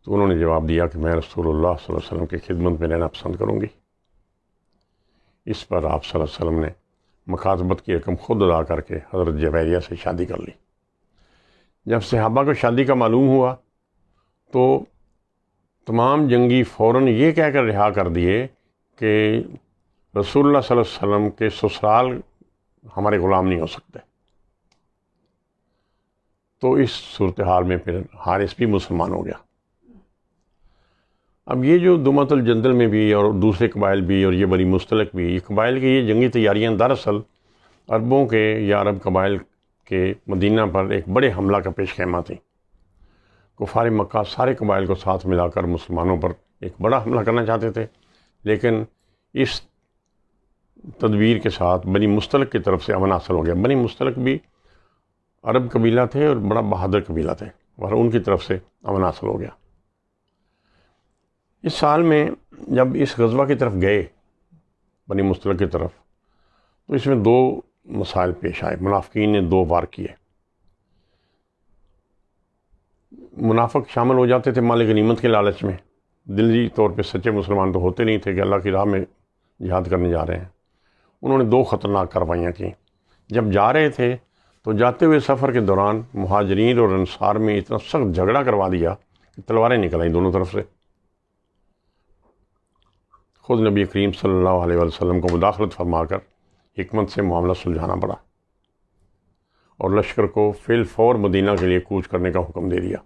تو انہوں نے جواب دیا کہ میں رسول اللہ صلی اللہ علیہ وسلم کی خدمت میں رہنا پسند کروں گی۔ اس پر آپ صلی اللہ علیہ وسلم نے مکاتبت کی رقم خود ادا کر کے حضرت جویریہ سے شادی کر لی۔ جب صحابہ کو شادی کا معلوم ہوا تو تمام جنگی فوراً یہ کہہ کر رہا کر دیے کہ رسول اللہ صلی اللہ علیہ وسلم کے سسرال ہمارے غلام نہیں ہو سکتے۔ تو اس صورتحال میں پھر حارث بھی مسلمان ہو گیا۔ اب یہ جو دمت الجندل میں بھی اور دوسرے قبائل بھی اور یہ بنی مستلق بھی، یہ قبائل کی یہ جنگی تیاریاں دراصل عربوں کے یا عرب قبائل کے مدینہ پر ایک بڑے حملہ کا پیش خیمہ تھیں۔ کفار مکہ سارے قبائل کو ساتھ ملا کر مسلمانوں پر ایک بڑا حملہ کرنا چاہتے تھے، لیکن اس تدبیر کے ساتھ بنی مستلق کی طرف سے امن حاصل ہو گیا۔ بنی مستلق بھی عرب قبیلہ تھے اور بڑا بہادر قبیلہ تھے، اور ان کی طرف سے امن حاصل ہو گیا۔ اس سال میں جب اس غزوہ کی طرف گئے بنی مستلق کی طرف، تو اس میں 2 مسائل پیش آئے۔ منافقین نے 2 وار کیے۔ منافق شامل ہو جاتے تھے مال غنیمت کے لالچ میں، دلی طور پہ سچے مسلمان تو ہوتے نہیں تھے کہ اللہ کی راہ میں جہاد کرنے جا رہے ہیں۔ انہوں نے 2 خطرناک کارروائیاں کیں۔ جب جا رہے تھے تو جاتے ہوئے سفر کے دوران مہاجرین اور انصار میں اتنا سخت جھگڑا کروا دیا کہ تلواریں نکل آئیں دونوں طرف سے۔ خود نبی کریم صلی اللہ علیہ وسلم کو مداخلت فرما کر حکمت سے معاملہ سلجھانا پڑا اور لشکر کو فی الفور مدینہ کے لیے کوچ کرنے کا حکم دے دیا۔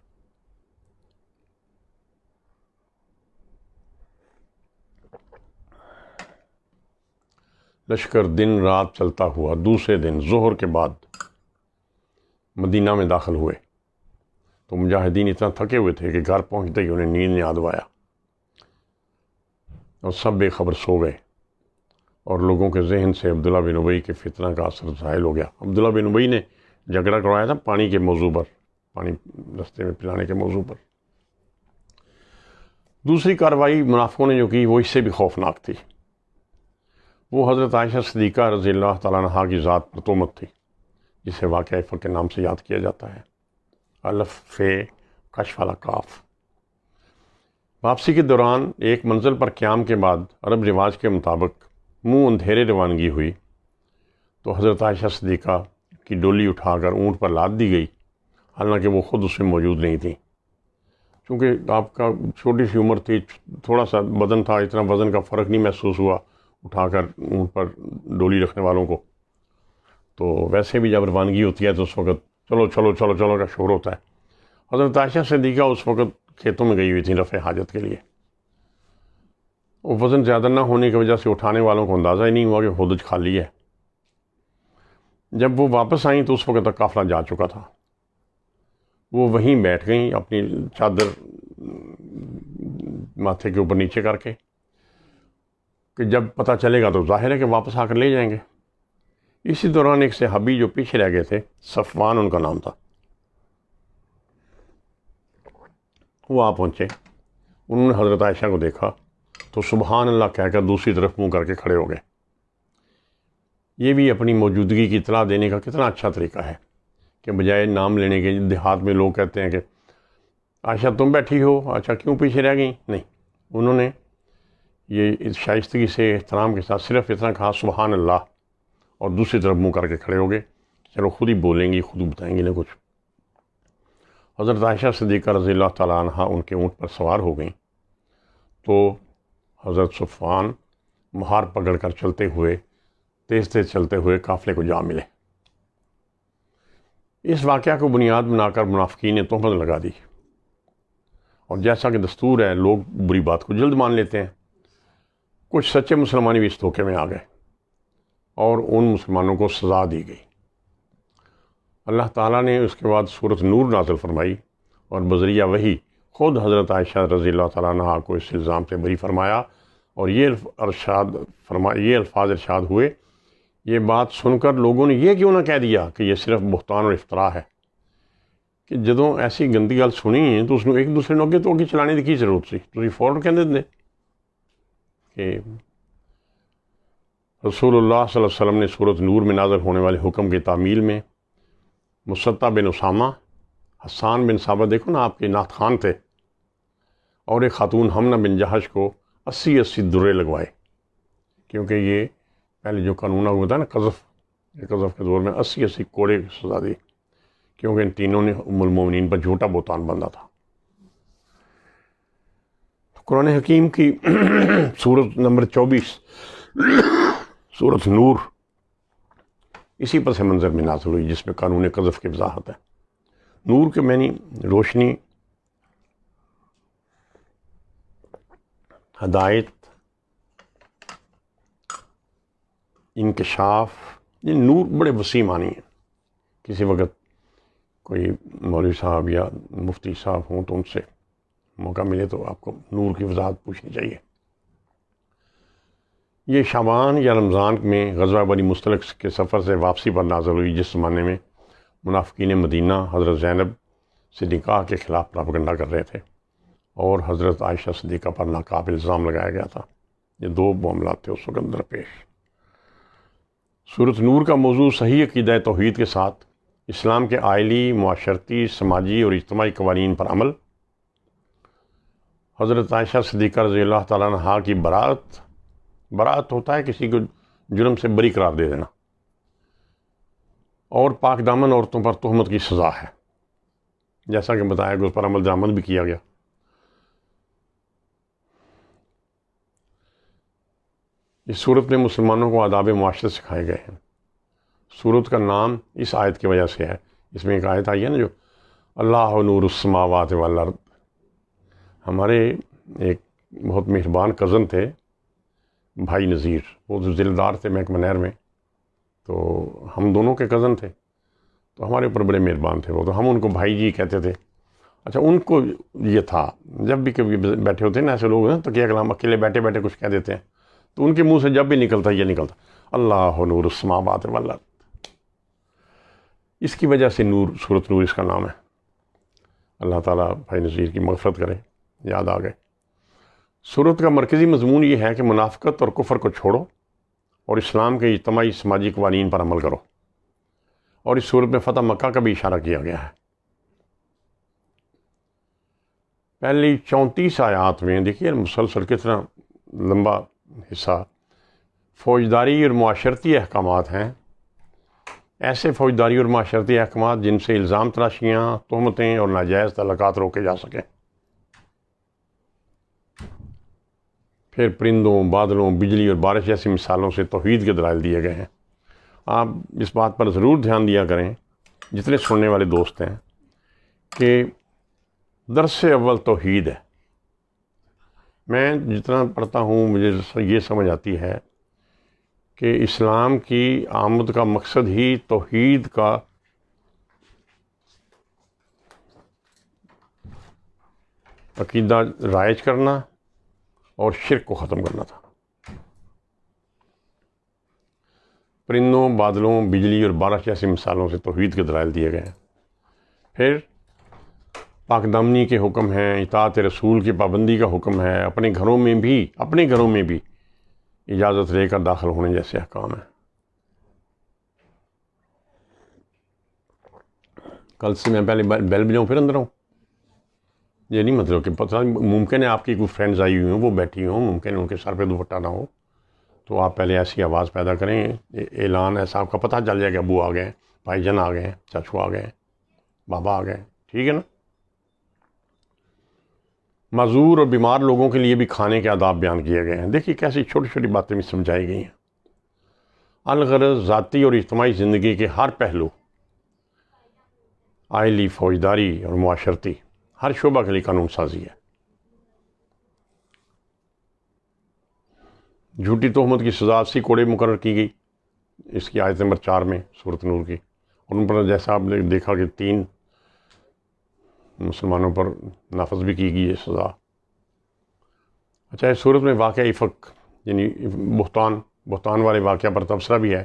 لشکر دن رات چلتا ہوا دوسرے دن ظہر کے بعد مدینہ میں داخل ہوئے تو مجاہدین اتنا تھکے ہوئے تھے کہ گھر پہنچتے ہی انہیں نیند نے آدوایا اور سب بے خبر سو گئے، اور لوگوں کے ذہن سے عبداللہ بن ابی کے فتنہ کا اثر ظاہر ہو گیا۔ عبداللہ بن ابی نے جھگڑا کروایا تھا پانی کے موضوع پر، پانی رستے میں پلانے کے موضوع پر۔ دوسری کارروائی منافقوں نے جو کی وہ اس سے بھی خوفناک تھی۔ وہ حضرت عائشہ صدیقہ رضی اللہ تعالیٰ عنہا کی ذات پر تہمت تھی، جسے واقعہ افق کے نام سے یاد کیا جاتا ہے، الف ف کشف والا کاف۔ واپسی کے دوران ایک منزل پر قیام کے بعد عرب رواج کے مطابق منہ اندھیرے روانگی ہوئی تو حضرت عائشہ صدیقہ کی ڈولی اٹھا کر اونٹ پر لاد دی گئی، حالانکہ وہ خود اس میں موجود نہیں تھیں، چونکہ آپ کا چھوٹی سی عمر تھی، تھوڑا سا بدن تھا، اتنا وزن کا فرق نہیں محسوس ہوا اٹھا کر اونٹ پر ڈولی رکھنے والوں کو۔ تو ویسے بھی جب روانگی ہوتی ہے تو اس وقت چلو چلو چلو چلو کا شور ہوتا ہے۔ حضرت عائشہ صدیقہ اس وقت کھیتوں میں گئی ہوئی تھیں رفع حاجت کے لیے۔ وہ وزن زیادہ نہ ہونے کی وجہ سے اٹھانے والوں کو اندازہ ہی نہیں ہوا کہ ہودج خالی ہے۔ جب وہ واپس آئیں تو اس وقت تک قافلہ جا چکا تھا۔ وہ وہیں بیٹھ گئیں اپنی چادر ماتھے کے اوپر نیچے کر کے کہ جب پتہ چلے گا تو ظاہر ہے کہ واپس آ کر لے جائیں گے۔ اسی دوران ایک صحابی جو پیچھے رہ گئے تھے، صفوان ان کا نام تھا، وہ آ پہنچے۔ انہوں نے حضرت عائشہ کو دیکھا تو سبحان اللہ کہہ کر دوسری طرف منہ کر کے کھڑے ہو گئے۔ یہ بھی اپنی موجودگی کی اطلاع دینے کا کتنا اچھا طریقہ ہے کہ بجائے نام لینے کے دیہات میں لوگ کہتے ہیں کہ عائشہ تم بیٹھی ہو، اچھا کیوں پیچھے رہ گئیں؟ نہیں، انہوں نے یہ شائستگی سے احترام کے ساتھ صرف اتنا کہا سبحان اللہ، اور دوسری طرف منہ کر کے کھڑے ہو گئے، چلو خود ہی بولیں گی، خود ہی بتائیں گی نہ کچھ۔ حضرت عائشہ صدیقہ رضی اللہ تعالیٰ عنہ ان کے اونٹ پر سوار ہو گئیں تو حضرت صفوان مہار پکڑ کر چلتے ہوئے، تیز تیز چلتے ہوئے قافلے کو جا ملے۔ اس واقعہ کو بنیاد بنا کر منافقین نے تہمت لگا دی، اور جیسا کہ دستور ہے لوگ بری بات کو جلد مان لیتے ہیں۔ کچھ سچے مسلمان بھی اس دھوکے میں آ گئے اور ان مسلمانوں کو سزا دی گئی۔ اللہ تعالیٰ نے اس کے بعد سورۃ نور نازل فرمائی اور بذریعہ وحی خود حضرت عائشہ رضی اللہ تعالیٰ عنہ کو اس الزام سے بری فرمایا، اور یہ الفاظ ارشاد ہوئے، یہ بات سن کر لوگوں نے یہ کیوں نہ کہہ دیا کہ یہ صرف بہتان اور افطرا ہے، کہ جدوں ایسی گندی گل سنی تو اس نے ایک دوسرے نوگے تو چلانے کی ضرورت سی، تو فوراً کہندے دے کہ رسول اللہ صلی اللہ علیہ وسلم نے سورۃ نور میں نازل ہونے والے حکم کی تعمیل میں مصطح بن اسامہ، حسان بن ثابت، دیکھو نا آپ کے نعت خوان تھے، اور ایک خاتون حمنہ بن جہش کو 80 درے لگوائے، کیونکہ یہ پہلے جو قانون ہوا تھا نا قذف کے دور میں 80 کوڑے کی سزا دی، کیونکہ ان تینوں نے ام المومنین پر جھوٹا بہتان باندھا تھا۔ قرآن حکیم کی سورت نمبر 24 سورۃ نور اسی پس منظر میں نازل ہوئی، جس میں قانون قذف کی وضاحت ہے۔ نور کے معنی روشنی، ہدایت، انکشاف، یہ نور بڑے وسیع معنی ہیں۔ کسی وقت کوئی مولوی صاحب یا مفتی صاحب ہوں تو ان سے موقع ملے تو آپ کو نور کی وضاحت پوچھنی چاہیے۔ یہ شعبان یا رمضان میں غزوہ بنی مستلق کے سفر سے واپسی پر نازل ہوئی، جس زمانے میں منافقین مدینہ حضرت زینب صدیقہ کے خلاف پراپگنڈا کر رہے تھے اور حضرت عائشہ صدیقہ پر ناقابل الزام لگایا گیا تھا۔ یہ دو معاملات تھے اس وقت درپیش۔ سورۃ نور کا موضوع صحیح عقیدہ توحید کے ساتھ اسلام کے آئلی، معاشرتی، سماجی اور اجتماعی قوانین پر عمل، حضرت عائشہ صدیقہ رضی اللہ تعالیٰ عنہا کی برات ہوتا ہے کسی کو جرم سے بری قرار دے دینا، اور پاک دامن عورتوں پر تہمت کی سزا ہے، جیسا کہ بتایا کہ اس پر عمل درآمد بھی کیا گیا۔ اس صورت میں مسلمانوں کو آداب معاشرت سکھائے گئے ہیں۔ صورت کا نام اس آیت کی وجہ سے ہے، اس میں ایک آیت آئی ہے نا جو اللہ نور السماوات والارض۔ ہمارے ایک بہت مہربان کزن تھے بھائی نذیر، وہ ذمہ تھے محکمہ نہر میں، تو ہم دونوں کے کزن تھے، تو ہمارے اوپر بڑے مہربان تھے وہ، تو ہم ان کو بھائی جی کہتے تھے۔ اچھا، ان کو یہ تھا جب بھی کبھی بیٹھے ہوتے ہیں نا ایسے لوگ نا، تکیہ کلام اکیلے بیٹھے بیٹھے کچھ کہہ دیتے ہیں، تو ان کے منہ سے جب بھی نکلتا یہ نکلتا اللہ نور السماوات والارض۔ اس کی وجہ سے سورۃ نور اس کا نام ہے۔ اللہ تعالیٰ بھائی نذیر کی مغفرت کرے، یاد آ گئے۔ سورت کا مرکزی مضمون یہ ہے کہ منافقت اور کفر کو چھوڑو اور اسلام کے اجتماعی سماجی قوانین پر عمل کرو، اور اس صورت میں فتح مکہ کا بھی اشارہ کیا گیا ہے۔ پہلی 34 آیات میں دیکھیے مسلسل کتنا لمبا حصہ فوجداری اور معاشرتی احکامات ہیں، ایسے فوجداری اور معاشرتی احکامات جن سے الزام تراشیاں، تہمتیں اور ناجائز تعلقات روکے جا سکیں۔ پھر پرندوں، بادلوں، بجلی اور بارش جیسی مثالوں سے توحید کے دلائل دیے گئے ہیں۔ آپ اس بات پر ضرور دھیان دیا کریں جتنے سننے والے دوست ہیں کہ درس اول توحید ہے۔ میں جتنا پڑھتا ہوں مجھے یہ سمجھ آتی ہے کہ اسلام کی آمد کا مقصد ہی توحید کا عقیدہ رائج کرنا اور شرک کو ختم کرنا تھا۔ پرندوں، بادلوں، بجلی اور بارش جیسی مثالوں سے توحید کے دلائل دیے گئے ہیں۔ پھر پاک دامنی کے حکم ہیں، اطاعت رسول کی پابندی کا حکم ہے، اپنے گھروں میں بھی اجازت لے کر داخل ہونے جیسے احکام ہیں۔ کل سے میں پہلے بیل بجاؤں پھر اندر آؤں، یہ نہیں مطلب کہ پتہ ممکن ہے آپ کی کوئی فرینڈز آئی ہوئی ہوں، وہ بیٹھی ہوں، ممکن ہے ان کے سر پہ دوپٹہ نہ ہو، تو آپ پہلے ایسی آواز پیدا کریں، اعلان ایسا آپ کا پتہ چل جائے کہ ابو آ گئے، بھائی جان آ گئے، چاچو آ گئے، بابا آ گئے، ٹھیک ہے نا۔ معذور اور بیمار لوگوں کے لیے بھی کھانے کے آداب بیان کیے گئے ہیں۔ دیکھیے کیسی چھوٹی چھوٹی باتیں بھی سمجھائی گئی ہیں۔ الغرض ذاتی اور اجتماعی زندگی کے ہر پہلو، آئلی، فوجداری اور معاشرتی، ہر شعبہ کے لیے قانون سازی ہے۔ جھوٹی تہمت کی سزا 80 کوڑے مقرر کی گئی، اس کی آیت نمبر 4 میں سورۃ نور کی، اور ان پر جیسا آپ نے دیکھا کہ 3 مسلمانوں پر نافذ بھی کی گئی ہے سزا۔ اچھا، اس صورت میں واقعہ افق یعنی بہتان والے واقعہ پر تبصرہ بھی ہے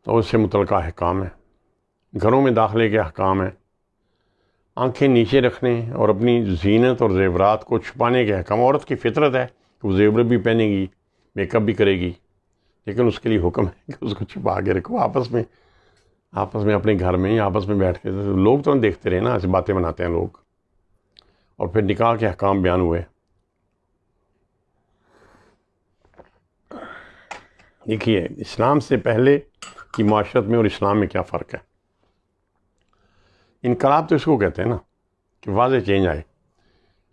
اور اس سے متعلقہ احکام ہے۔ گھروں میں داخلے کے احکام ہیں، آنکھیں نیچے رکھنے اور اپنی زینت اور زیورات کو چھپانے کے احکام۔ عورت کی فطرت ہے کہ وہ زیور بھی پہنے گی، میک اپ بھی کرے گی، لیکن اس کے لیے حکم ہے کہ اس کو چھپا کے رکھو۔ آپس میں اپنے گھر میں آپس میں بیٹھ کے لوگ تو دیکھتے رہے نا، ایسی باتیں بناتے ہیں لوگ۔ اور پھر نکاح کے احکام بیان ہوئے۔ دیکھیے اسلام سے پہلے کی معاشرت میں اور اسلام میں کیا فرق ہے۔ انقلاب تو اس کو کہتے ہیں نا کہ واضح چینج آئے۔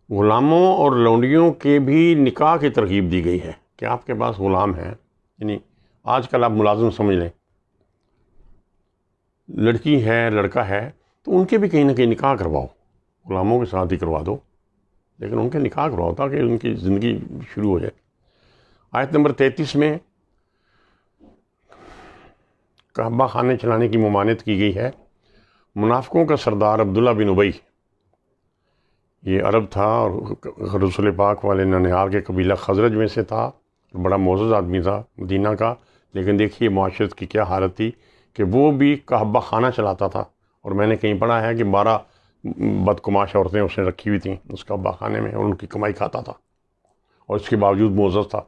غلاموں اور لونڈیوں کے بھی نکاح کی ترغیب دی گئی ہے کہ آپ کے پاس غلام ہیں، یعنی آج کل آپ ملازم سمجھ لیں، لڑکی ہے لڑکا ہے تو ان کے بھی کہیں نہ کہیں نکاح کرواؤ، غلاموں کے ساتھ ہی کروا دو، لیکن ان کے نکاح کرواؤ تاکہ ان کی زندگی شروع ہو جائے۔ آیت نمبر 33 میں کعبہ خانے چلانے کی ممانعت کی گئی ہے۔ منافقوں کا سردار عبداللہ بن ابی، یہ عرب تھا اور رسول پاک والے ننہال کے قبیلہ خزرج میں سے تھا، بڑا معزز آدمی تھا مدینہ کا، لیکن دیکھیے معاشرت کی کیا حالت تھی کہ وہ بھی کعبہ خانہ چلاتا تھا، اور میں نے کہیں پڑھا ہے کہ 12 بدکماش عورتیں اس نے رکھی ہوئی تھیں اس کعبہ خانے میں، اور ان کی کمائی کھاتا تھا، اور اس کے باوجود معزز تھا۔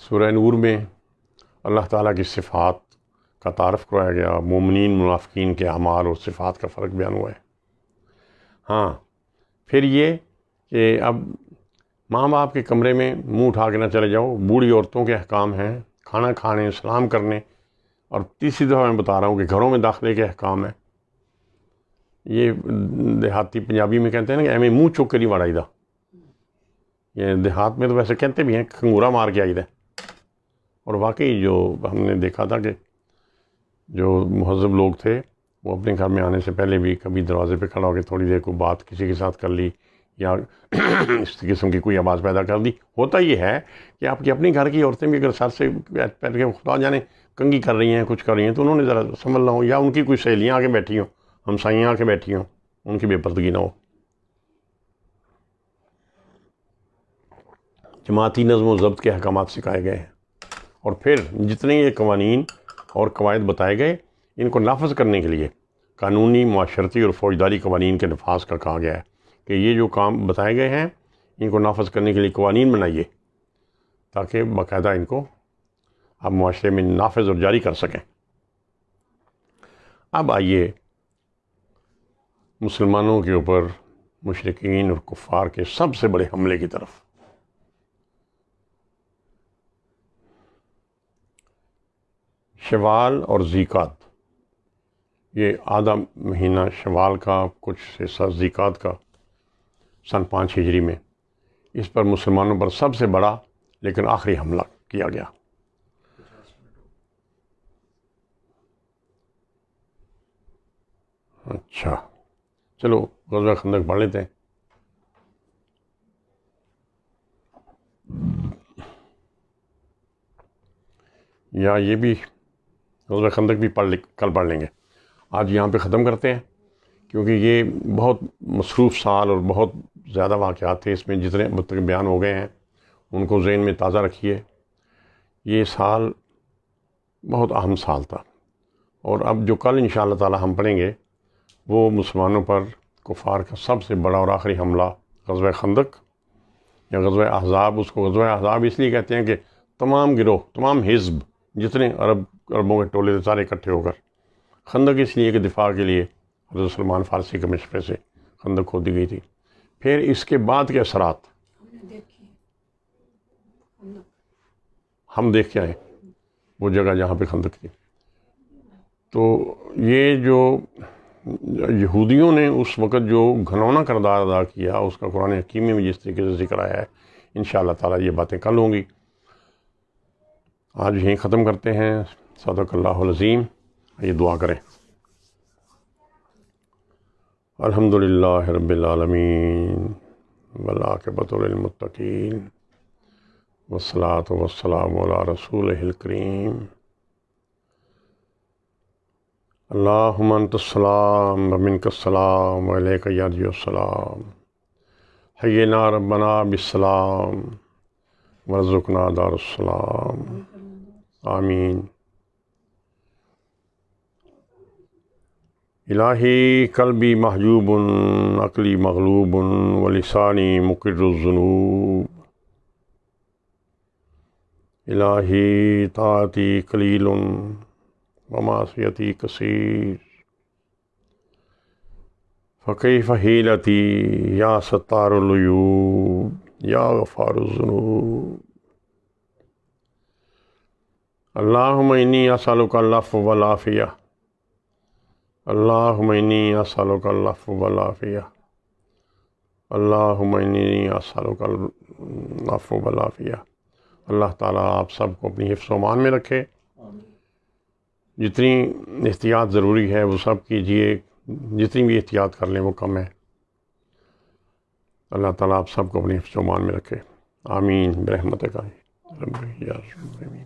سورہ نور میں اللہ تعالیٰ کی صفات کا تعارف کرایا گیا، مومنین منافقین کے اعمال اور صفات کا فرق بیان ہوا ہے۔ ہاں، پھر یہ کہ اب ماں باپ کے کمرے میں منہ اٹھا کے نہ چلے جاؤ، بوڑھی عورتوں کے احکام ہیں، کھانا کھانے، سلام کرنے، اور تیسری دفعہ میں بتا رہا ہوں کہ گھروں میں داخلے کے احکام ہیں۔ یہ دیہاتی پنجابی میں کہتے ہیں نا کہ ایویں منہ چک کے نہیں وڑائی دا، یہ دیہات میں تو ویسے کہتے بھی ہیں کھنگورا مار کے آئی دا، اور واقعی جو ہم نے دیکھا تھا کہ جو مہذب لوگ تھے وہ اپنے گھر میں آنے سے پہلے بھی کبھی دروازے پہ کھڑا ہو کے تھوڑی دیر کو بات کسی کے ساتھ کر لی، یا اس قسم کی کوئی آواز پیدا کر دی۔ ہوتا یہ ہے کہ آپ کی اپنی گھر کی عورتیں بھی اگر سر سے پیر کے خدا جانے کنگھی کر رہی ہیں، کچھ کر رہی ہیں، تو انہوں نے ذرا سنبھلنا ہو، یا ان کی کوئی سہیلیاں آ کے بیٹھی ہوں، ہمسائیاں آ کے بیٹھی ہوں، ان کی بے پردگی نہ ہو۔ جماعتی نظم و ضبط کے احکامات سکھائے گئے ہیں، اور پھر جتنے یہ قوانین اور قواعد بتائے گئے ان کو نافذ کرنے کے لیے قانونی، معاشرتی اور فوجداری قوانین کے نفاذ کا کہا گیا ہے کہ یہ جو کام بتائے گئے ہیں ان کو نافذ کرنے کے لیے قوانین بنائیے تاکہ باقاعدہ ان کو آپ معاشرے میں نافذ اور جاری کر سکیں۔ اب آئیے مسلمانوں کے اوپر مشرکین اور کفار کے سب سے بڑے حملے کی طرف۔ شوال اور ذیقات، یہ آدھا مہینہ شوال کا، کچھ حصہ ذیقات کا، سن 5 ہجری میں اس پر مسلمانوں پر سب سے بڑا لیکن آخری حملہ کیا گیا۔ اچھا چلو غزوہ خندق پڑھ لیتے ہیں۔ یا یہ بھی غزوہ خندق بھی کل پڑھ لیں گے، آج یہاں پہ ختم کرتے ہیں، کیونکہ یہ بہت مصروف سال اور بہت زیادہ واقعات تھے اس میں، جتنے اب تک بیان ہو گئے ہیں ان کو ذہن میں تازہ رکھیے۔ یہ سال بہت اہم سال تھا، اور اب جو کل انشاءاللہ تعالی ہم پڑھیں گے وہ مسلمانوں پر کفار کا سب سے بڑا اور آخری حملہ غزوہ خندق یا غزوہ احزاب۔ اس کو غزوہ احزاب اس لیے کہتے ہیں کہ تمام گروہ، تمام حزب، جتنے عربوں کے ٹولے تھے سارے اکٹھے ہو کر، خندق اس لیے کہ دفاع کے لیے حضرت سلمان فارسی کے مشورے سے خندق کھودی گئی تھی۔ پھر اس کے بعد کے اثرات ہم دیکھ کے آئے، وہ جگہ جہاں پہ خندق تھی۔ تو یہ جو یہودیوں نے اس وقت جو گھنونا کردار ادا کیا، اس کا قرآن حکیم میں جس طریقے سے ذکر آیا ہے، انشاءاللہ تعالی یہ باتیں کل ہوں گی۔ آج یہیں ختم کرتے ہیں۔ صدق اللہ العظیم۔ یہ دعا کریں۔ الحمدللہ رب العالمین والعاقبۃ للمتقین والصلاۃ والسلام علی رسولہ الکریم۔ اللہم انت السلام ومنک السلام وعلیک یرجع السلام، حینا ربنا بالسلام وارزقنا دار السلام، آمین۔ الہی قلبی محجوب عقلی مغلوب ولسانی مقر الذنوب، الہی طاعتی قلیل ومعصیتی کثیر، فکیف حیلتی یا ستار العیوب یا غفار الذنوب۔ اللہم انی اسألک العفو والعافیہ، اللہم انی اسألک العفو والعافیہ، اللہم انی اسألک العفو والعافیہ۔ اللہ تعالیٰ آپ سب کو اپنی حفظ و امان میں رکھے، جتنی احتیاط ضروری ہے وہ سب کیجیے، جتنی بھی احتیاط کر لیں وہ کم ہے۔ اللہ تعالیٰ آپ سب کو اپنی حفظ و امان میں رکھے، آمین برحمتک یا رب العالمین۔